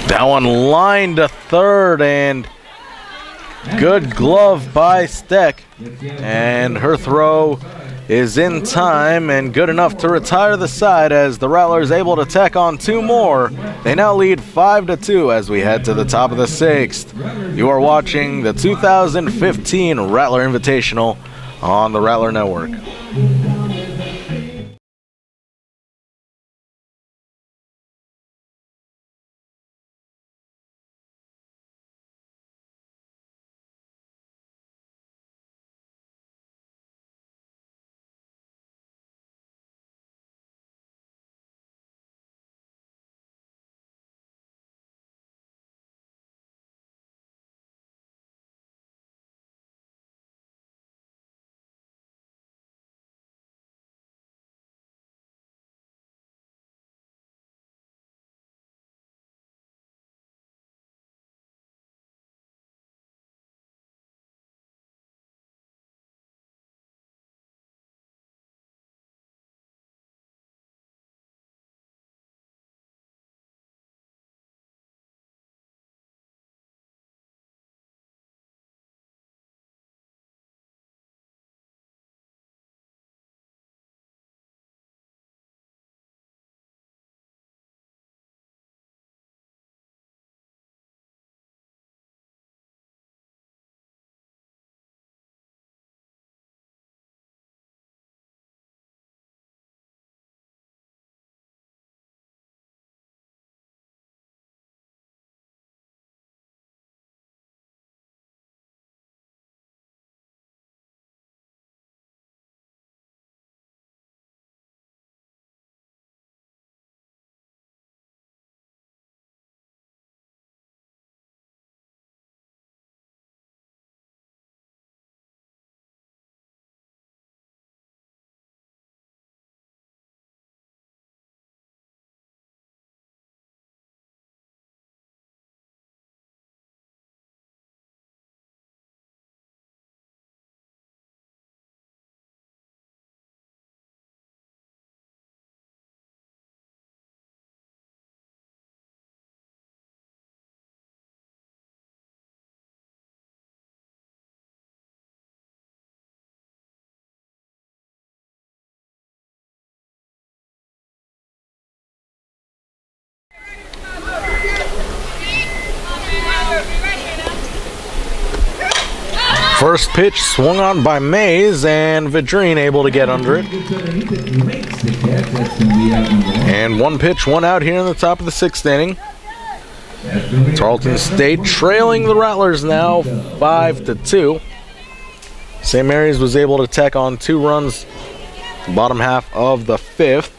That one lined to third, and good glove by Steck. And her throw is in time and good enough to retire the side as the Rattlers able to tack on 2 more. They now lead 5-2 as we head to the top of the 6th. You are watching the 2015 Rattler Invitational on the Rattler Network. First pitch swung on by Mays, and Vidrine able to get under it. And 1 pitch, 1 out here in the top of the 6th inning. Tarleton State trailing the Rattlers now 5-2. St. Mary's was able to tack on 2 runs bottom half of the 5th.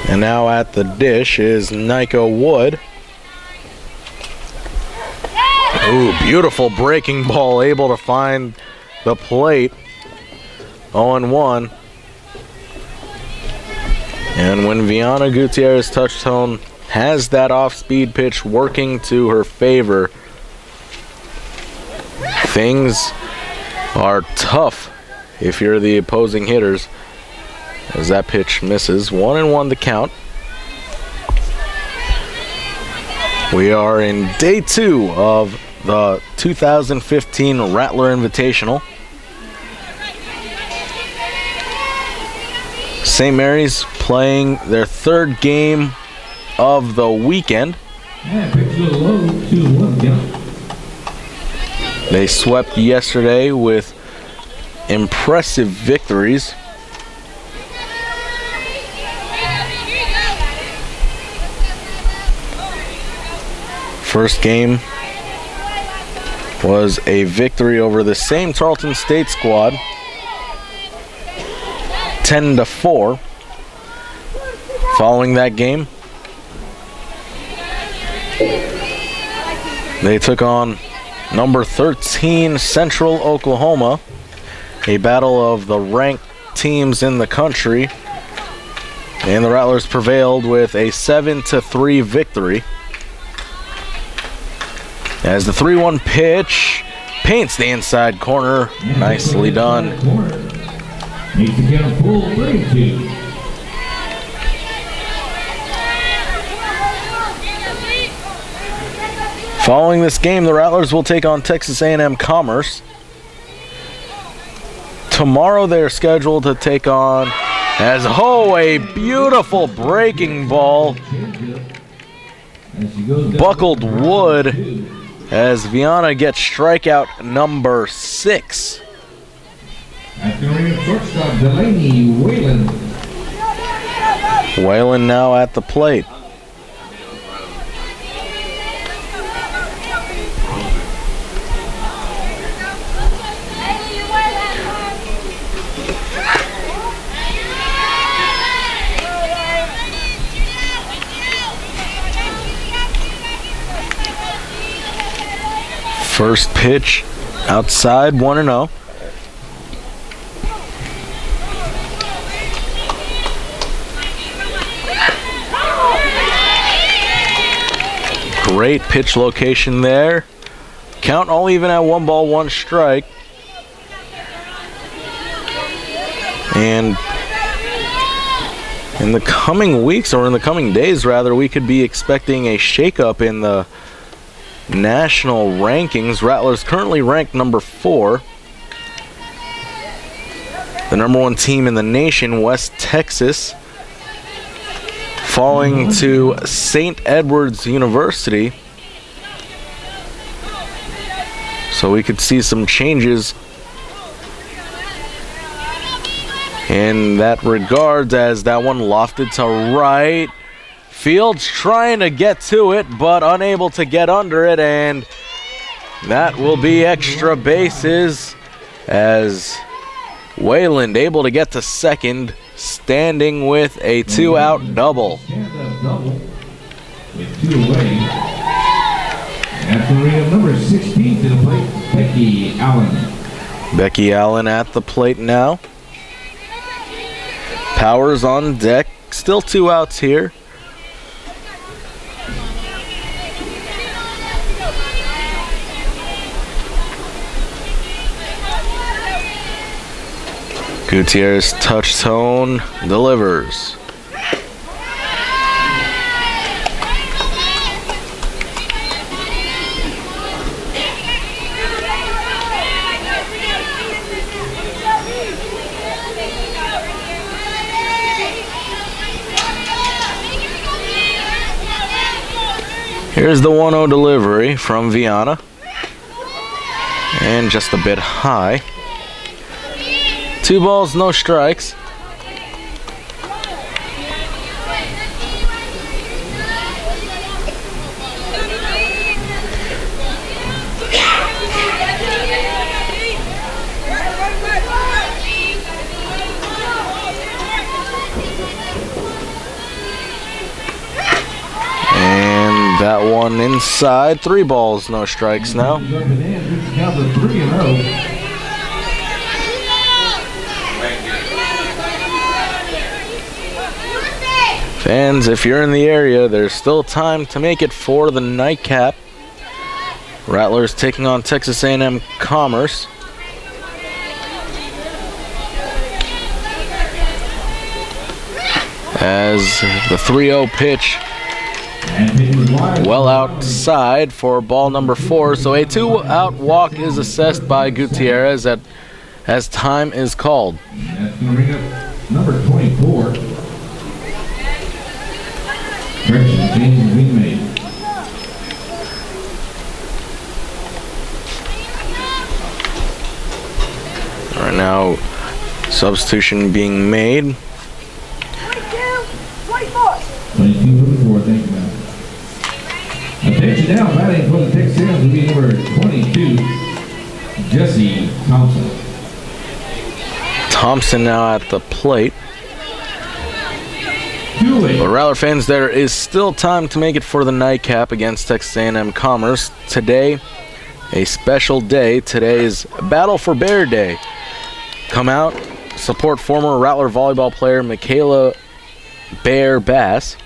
And now at the dish is Nico Wood. Ooh, beautiful breaking ball, able to find the plate. 0-1. And when Viana Gutierrez touch-tone has that off-speed pitch working to her favor, things are tough if you're the opposing hitters, as that pitch misses. 1-1 the count. We are in day 2 of the 2015 Rattler Invitational. St. Mary's playing their 3rd game of the weekend. Yeah, pitch a little low, 2-1 count. They swept yesterday with impressive victories. First game was a victory over the same Tarleton State squad, 10-4. Following that game, they took on number 13 Central Oklahoma, a battle of the ranked teams in the country, and the Rattlers prevailed with a 7-3 victory. As the 3-1 pitch paints the inside corner, nicely done. Needs to count full 3-2. Following this game, the Rattlers will take on Texas A&M Commerce. Tomorrow they're scheduled to take on, a beautiful breaking ball. Buckled wood as Viana gets strikeout number 6. After shortstop Delaney Whalen. Whalen now at the plate. First pitch outside, 1-0. Great pitch location there. Count all even at 1 ball, 1 strike. And in the coming weeks, or in the coming days rather, we could be expecting a shakeup in the national rankings. Rattlers currently ranked number 4. The number 1 team in the nation, West Texas, falling to St. Edward's University. So we could see some changes in that regards, as that one lofted to right. Fields trying to get to it, but unable to get under it, and that will be extra bases as Wayland able to get to second, standing with a 2-out double. Stand-up double with 2 away. After number 16 to the plate, Becky Allen. Becky Allen at the plate now. Powers on deck, still 2 outs here. Gutierrez touch tone delivers. Here's the 1-0 delivery from Viana. And just a bit high. 2 balls, no strikes. And that one inside. 3 balls, no strikes now. Fans, if you're in the area, there's still time to make it for the nightcap. Rattlers taking on Texas A&M Commerce. As the 3-0 pitch And pitch was wide. well outside for ball number 4. So a 2-out walk is assessed by Gutierrez as time is called. That's going to bring up number 24. Correction change is being made. All right, now substitution being made. 22-24, thank you, man. Attention now, batting for the Texans will be number 22, Jesse Thompson. Thompson now at the plate. But Rattler fans, there is still time to make it for the nightcap against Texas A&M Commerce. Today, a special day. Today is Battle for Bear Day. Come out, support former Rattler volleyball player Michaela Bear Bass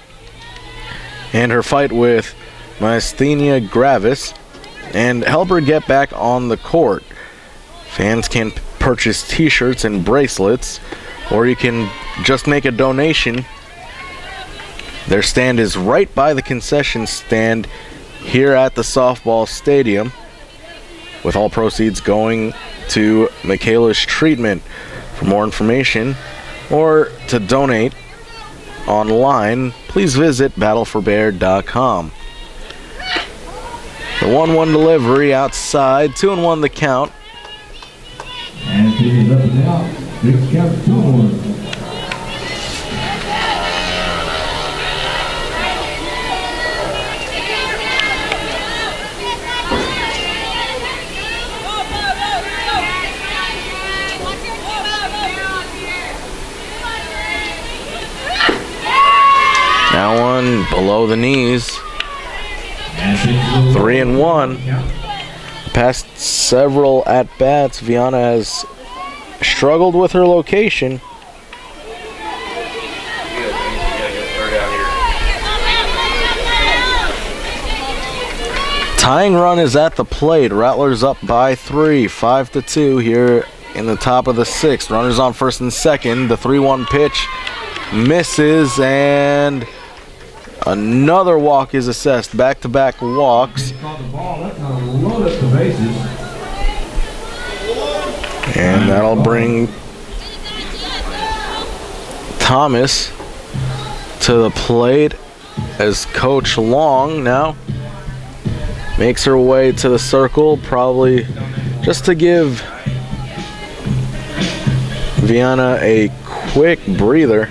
and her fight with Myasthenia gravis, and help her get back on the court. Fans can purchase t-shirts and bracelets, or you can just make a donation. Their stand is right by the concession stand here at the softball stadium, with all proceeds going to Michaela's treatment. For more information or to donate online, please visit battleforbear.com. The 1-1 delivery outside, 2-1 the count. And pitch is up and out. Big count 2-1. Now one below the knees. 3-1. Past several at-bats, Viana has struggled with her location. Tying run is at the plate. Rattlers up by 3, 5-2 here in the top of the 6th. Runners on first and second. The 3-1 pitch misses, and another walk is assessed. Back-to-back walks. And that'll bring Thomas to the plate as Coach Long now makes her way to the circle, probably just to give Viana a quick breather.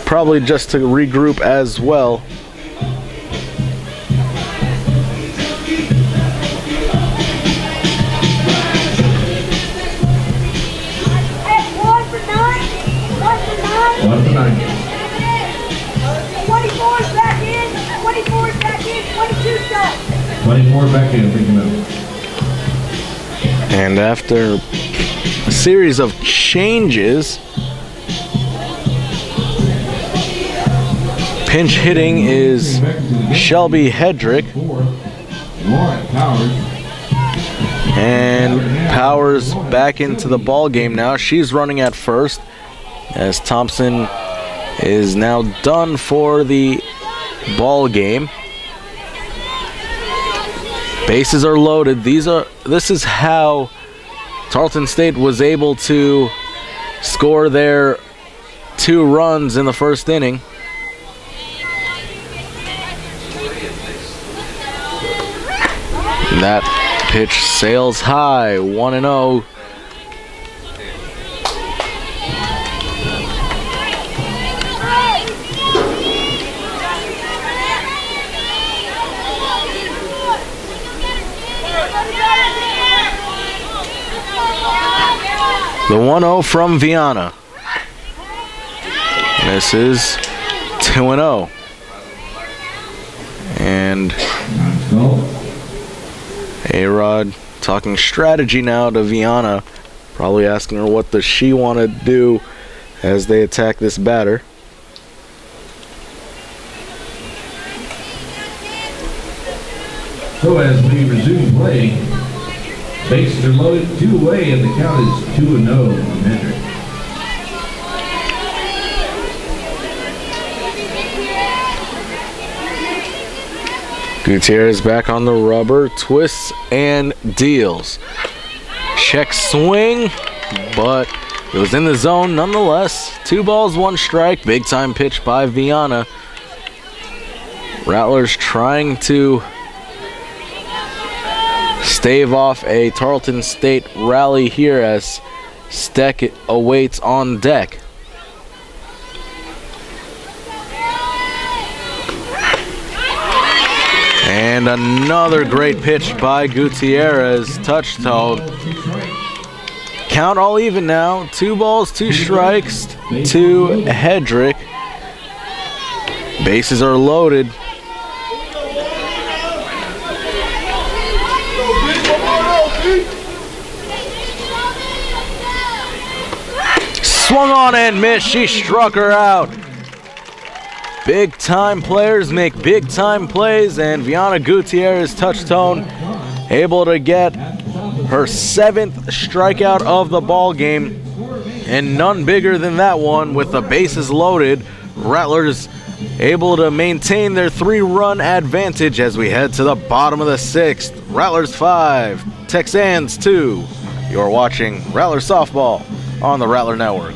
Probably just to regroup as well. One for nine. 24's back in. 24's back in. 22's done. 24 back in, thinking about it. And after a series of changes, pinch hitting is Shelby Hedrick. And Powers back into the ball game now. She's running at first as Thompson is now done for the ball game. Bases are loaded. This is how Tarleton State was able to score their 2 runs in the first inning. That pitch sails high, 1-0. The 1-0 from Viana. This is 2-0. And A-Rod talking strategy now to Viana, probably asking her what does she want to do as they attack this batter. So as we resume play, bases are loaded 2 away and the count is 2-0 on Hendrick. Gutierrez back on the rubber, twists and deals. Check swing, but it was in the zone nonetheless. 2 balls, 1 strike. Big time pitch by Viana. Rattlers trying to stave off a Tarleton State rally here as Steck awaits on deck. And another great pitch by Gutierrez, touch tone. Count all even now. 2 balls, 2 strikes to Hedrick. Bases are loaded. Swung on and missed. She struck her out. Big time players make big time plays, and Viana Gutierrez, touch tone, able to get her 7th strikeout of the ball game, and none bigger than that one with the bases loaded. Rattlers able to maintain their 3-run advantage as we head to the bottom of the 6th. Rattlers 5, Texans 2. You're watching Rattler Softball on the Rattler Network.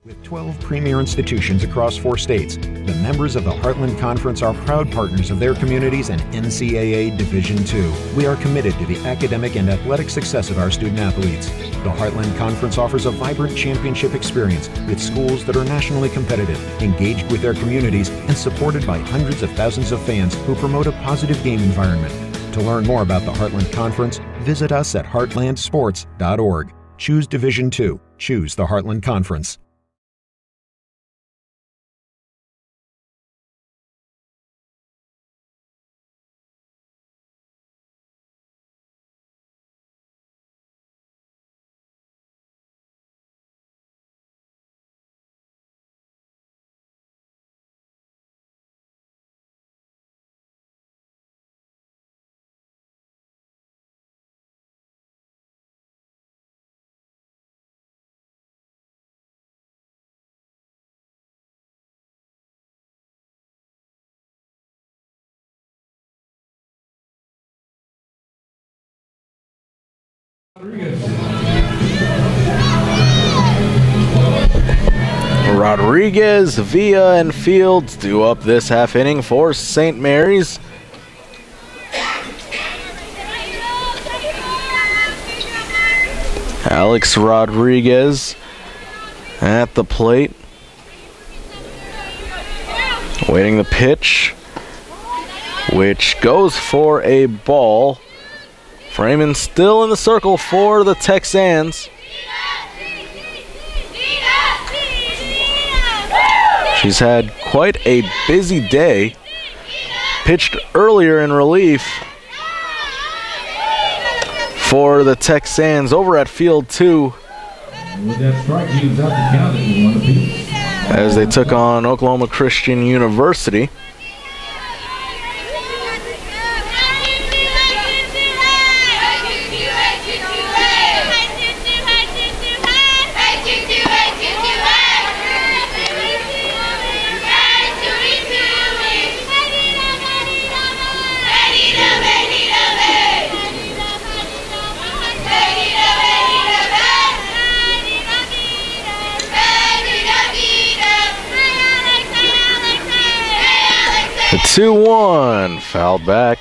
With 12 premier institutions across 4 states, the members of the Heartland Conference are proud partners of their communities and NCAA Division II. We are committed to the academic and athletic success of our student athletes. The Heartland Conference offers a vibrant championship experience with schools that are nationally competitive, engaged with their communities, and supported by hundreds of thousands of fans who promote a positive game environment. To learn more about the Heartland Conference, visit us at heartlandsports.org. Choose Division II. Choose the Heartland Conference. Rodriguez, Villa, and Fields do up this half inning for St. Mary's. Alex Rodriguez at the plate, waiting the pitch, which goes for a ball. Freeman still in the circle for the Texans. She's had quite a busy day. Pitched earlier in relief for the Texans over at Field 2 With that strike, he was out to count it with 1 apiece. as they took on Oklahoma Christian University. The 2-1 fouled back.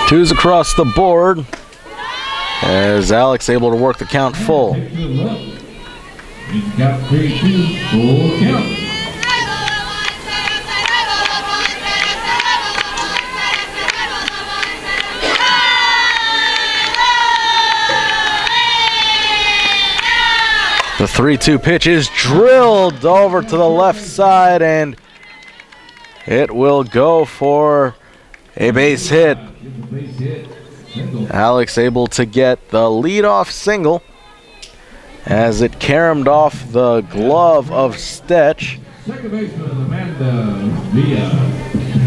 Twos across the board as Alex able to work the count full. He's got 3-2, full count. The 3-2 pitch is drilled over to the left side, and it will go for A base hit. Gets a base hit. Single. Alex able to get the leadoff single as it caromed off the glove of Stetch. Second baseman Amanda Villa.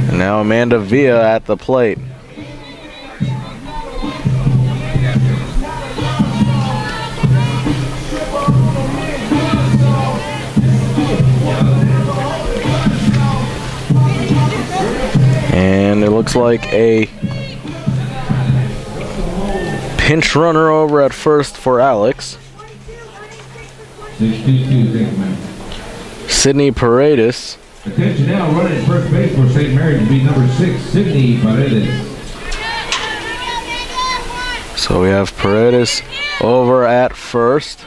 And now Amanda Villa at the plate. And it looks like a pinch runner over at first for Alex. 6-2-2, thank you, ma'am. Sydney Paredes. Attention now, running at first base for St. Mary's to be number 6, Sydney Paredes. So we have Paredes over at first.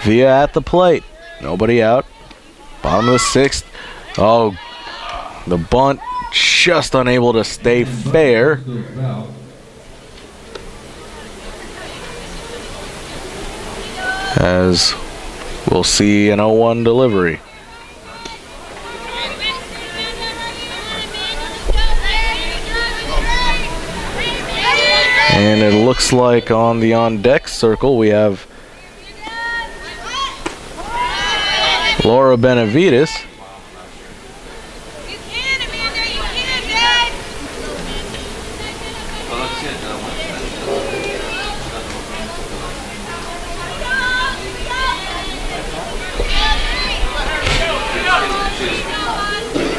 Villa at the plate. Nobody out. Bottom of the 6th. Oh, the bunt just unable to stay fair. As we'll see an 0-1 delivery. And it looks like on the on-deck circle we have Laura Benavides.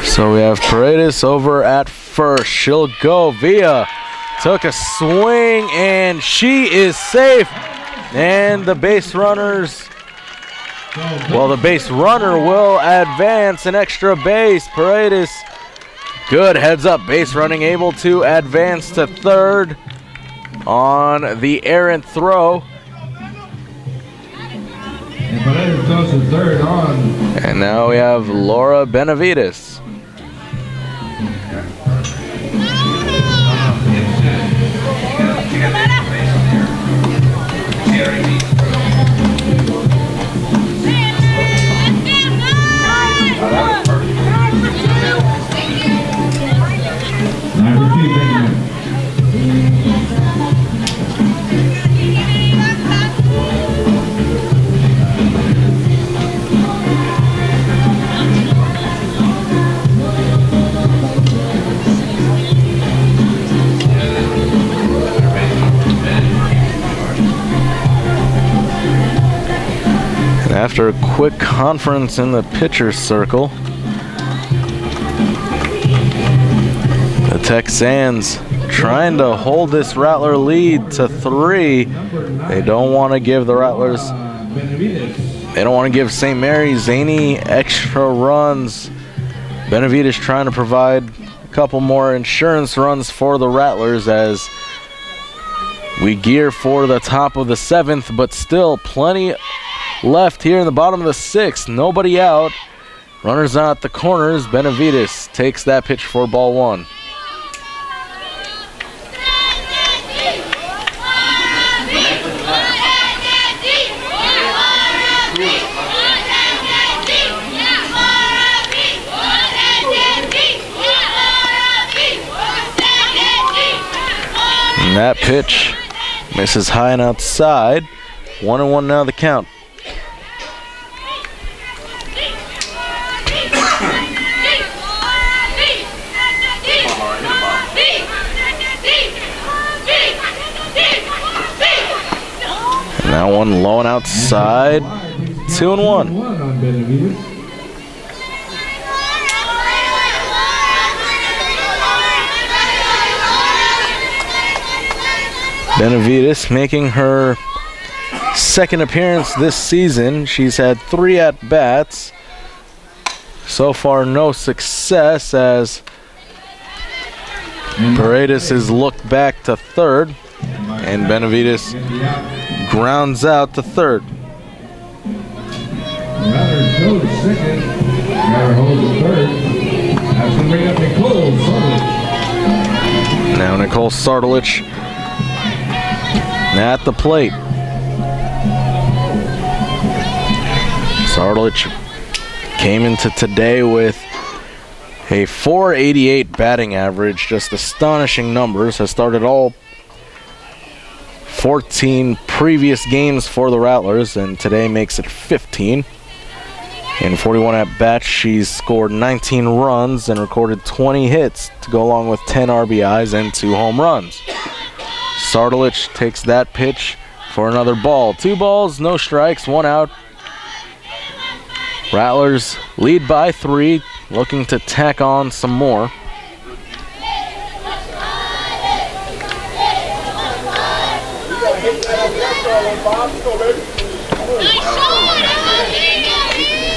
So we have Paredes over at first. She'll go. Villa took a swing and she is safe. And the base runners, well, the base runner will advance an extra base. Paredes, good heads up base running, able to advance to third on the errant throw. And Paredes goes to third on. And now we have Laura Benavides. Number 2, thank you, ma'am. And after a quick conference in the pitcher's circle, the Texans trying to hold this Rattler lead to 3. They don't want to give the Rattlers, they don't want to give St. Mary's any extra runs. Benavides trying to provide a couple more insurance runs for the Rattlers as we gear for the top of the 7th, but still plenty left here in the bottom of the 6th. Nobody out. Runners out at the corners. Benavides takes that pitch for ball 1. And that pitch misses high and outside. 1-1 now the count. And that one low and outside. 2-1. On Benavides. Benavides making her second appearance this season. She's had 3 at-bats. So far, no success as Paredes is looked back to third, and Benavides grounds out to third. Rattler goes to second. Rattler holds to third. That's going to bring up Nicole Sarlich. Now Nicole Sarlich at the plate. Sarlich came into today with A .488 batting average, just astonishing numbers. Has started all 14 previous games for the Rattlers, and today makes it 15. In 41 at-bats, she's scored 19 runs and recorded 20 hits to go along with 10 RBIs and 2 home runs. Sardulich takes that pitch for another ball. 2 balls, no strikes, 1 out. Rattlers lead by 3, looking to tack on some more.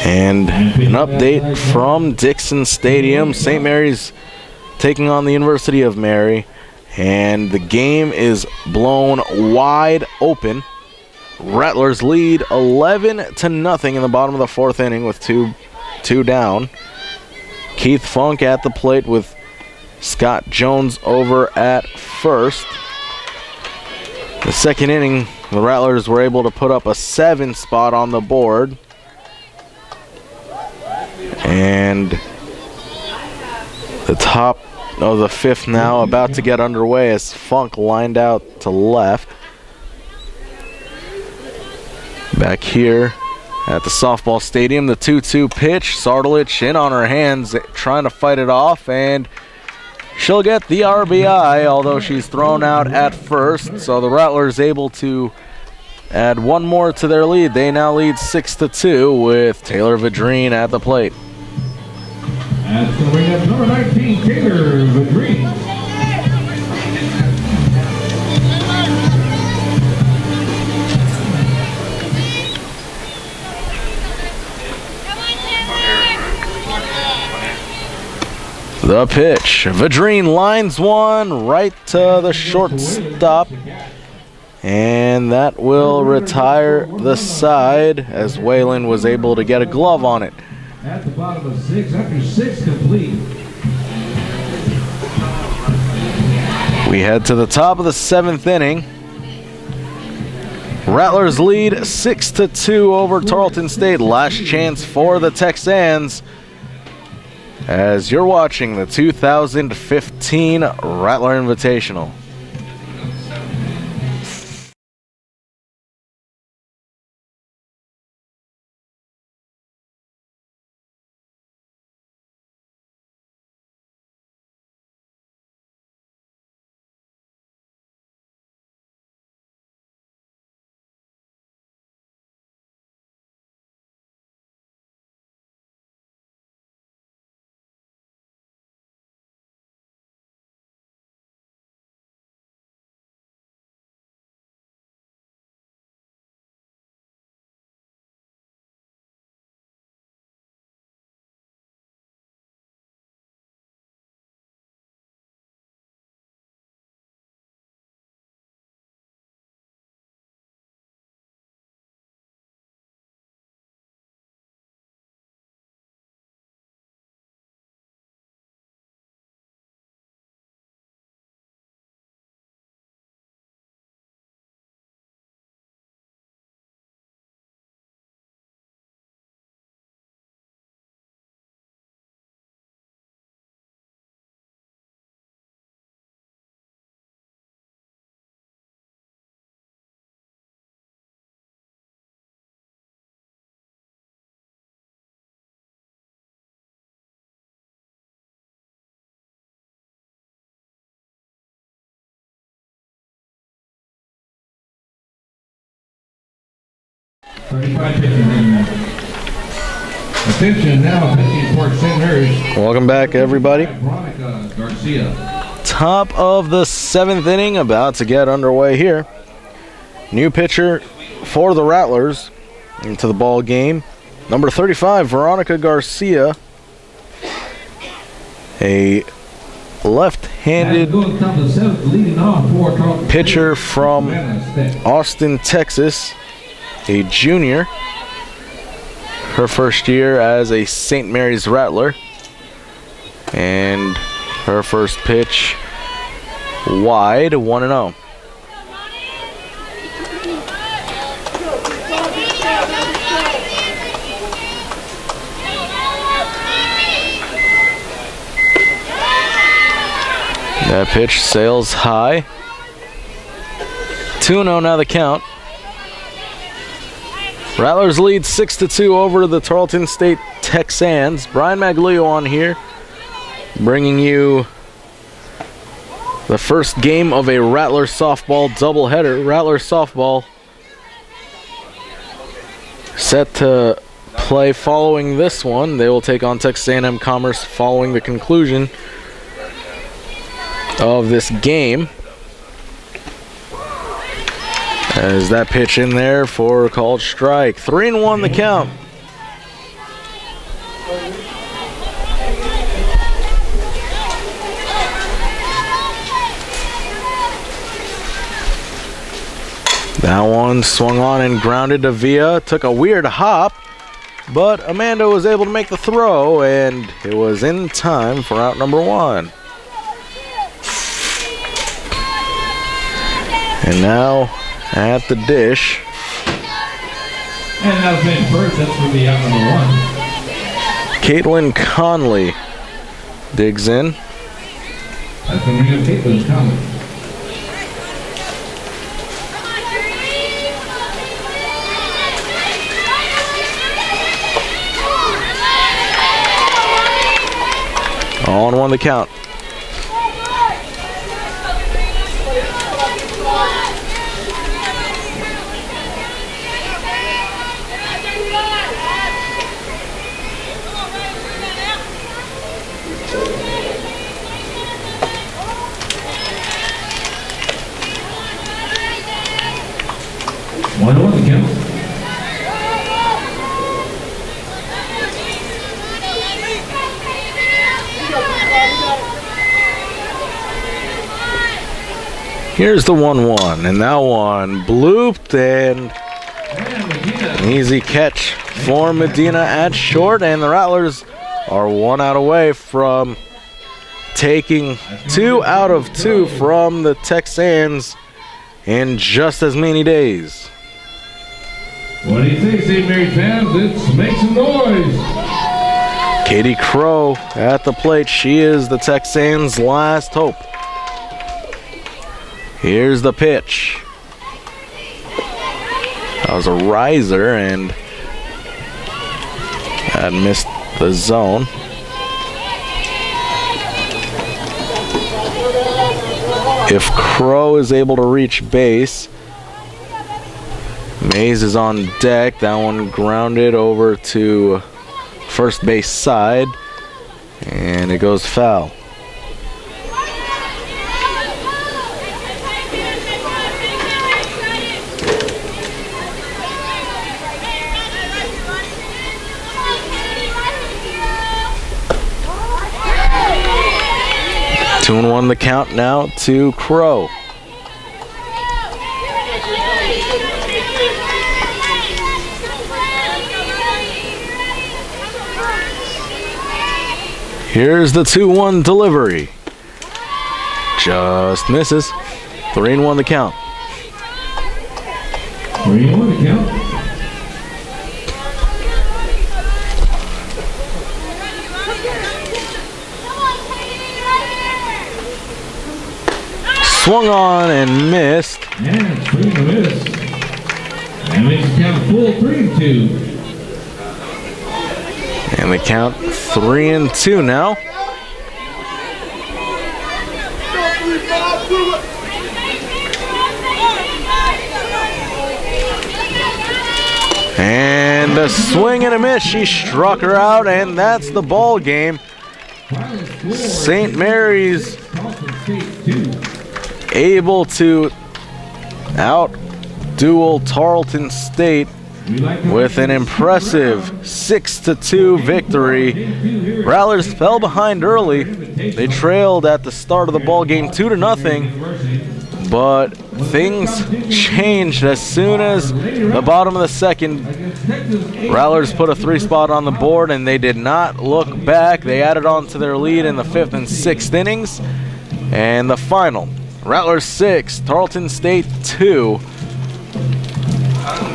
And an update from Dixon Stadium. St. Mary's taking on the University of Mary, and the game is blown wide open. Rattlers lead 11-0 in the bottom of the 4th inning with two down. Keith Funk at the plate with Scott Jones over at first. The 2nd inning, the Rattlers were able to put up a 7 spot on the board. And the top of the 5th now about to get underway as Funk lined out to left. Back here at the softball stadium, the 2-2 pitch. Sardulich in on her hands, trying to fight it off, and she'll get the RBI, although she's thrown out at first. So the Rattlers able to add 1 more to their lead. They now lead 6-2 with Taylor Vadrine at the plate. That's going to bring up number 19, Taylor Vadrine. The pitch. Vadrine lines 1 right to the shortstop. And that will retire the side as Whalen was able to get a glove on it. At the bottom of 6, after 6 complete. We head to the top of the 7th inning. Rattlers lead 6-2 over Tarleton State. Last chance for the Texans as you're watching the 2015 Rattler Invitational. Attention now, pitching for St. Mary's. Welcome back, everybody. Veronica Garcia. Top of the 7th inning, about to get underway here. New pitcher for the Rattlers into the ball game. Number 35, Veronica Garcia. A left-handed pitcher from Austin, Texas. A junior. Her first year as a St. Mary's Rattler. And her first pitch wide, 1-0. That pitch sails high. 2-0 now the count. Rattlers lead 6-2 over the Tarleton State Texans. Brian Maglio on here, bringing you the first game of a Rattler softball doubleheader. Rattler softball set to play following this one. They will take on Texas A&M Commerce following the conclusion of this game. As that pitch in there for a called strike. 3-1 the count. That one swung on and grounded to Villa. Took a weird hop, but Amanda was able to make the throw, and it was in time for out number 1. And now at the dish. And that was in first. That's going to be out number 1. Caitlin Conley digs in. That's going to bring up Caitlin Conley. On 1 the count. One to 1 the count. Here's the 1-1, and that one blooped, and an easy catch for Medina at short, and the Rattlers are 1 out away from taking 2 out of 2 from the Texans in just as many days. What do you think, St. Mary fans? Let's make some noise. Katie Crow at the plate. She is the Texans' last hope. Here's the pitch. That was a riser, and that missed the zone. If Crow is able to reach base, Mays is on deck. That one grounded over to first base side, and it goes foul. Two and 1 the count now to Crow. Here's the 2-1 delivery. Just misses. 3-1 the count. 3-1 the count. Swung on and missed. And swing and miss. And makes the count full 3-2. And the count 3-2 now. And a swing and a miss. She struck her out, and that's the ball game. St. Mary's able to out-duel Tarleton State with an impressive 6-2 victory. Rattlers fell behind early. They trailed at the start of the ball game 2-0, but things changed as soon as the bottom of the second. Rattlers put a 3-spot on the board, and they did not look back. They added on to their lead in the 5th and 6th innings, and the final: Rattlers 6, Tarleton State 2.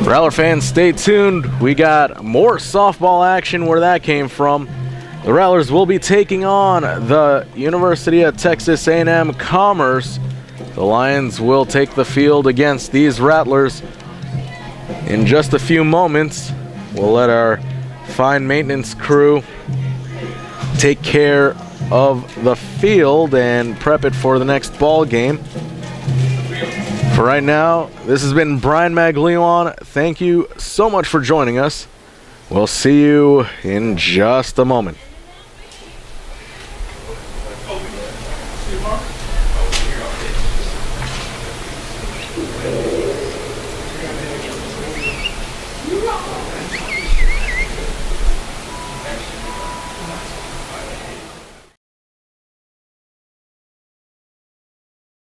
Rattler fans, stay tuned. We got more softball action where that came from. The Rattlers will be taking on the University of Texas A&M Commerce. The Lions will take the field against these Rattlers in just a few moments. We'll let our fine maintenance crew take care of the field and prep it for the next ball game. For right now, this has been Brian Maglione. Thank you so much for joining us. We'll see you in just a moment.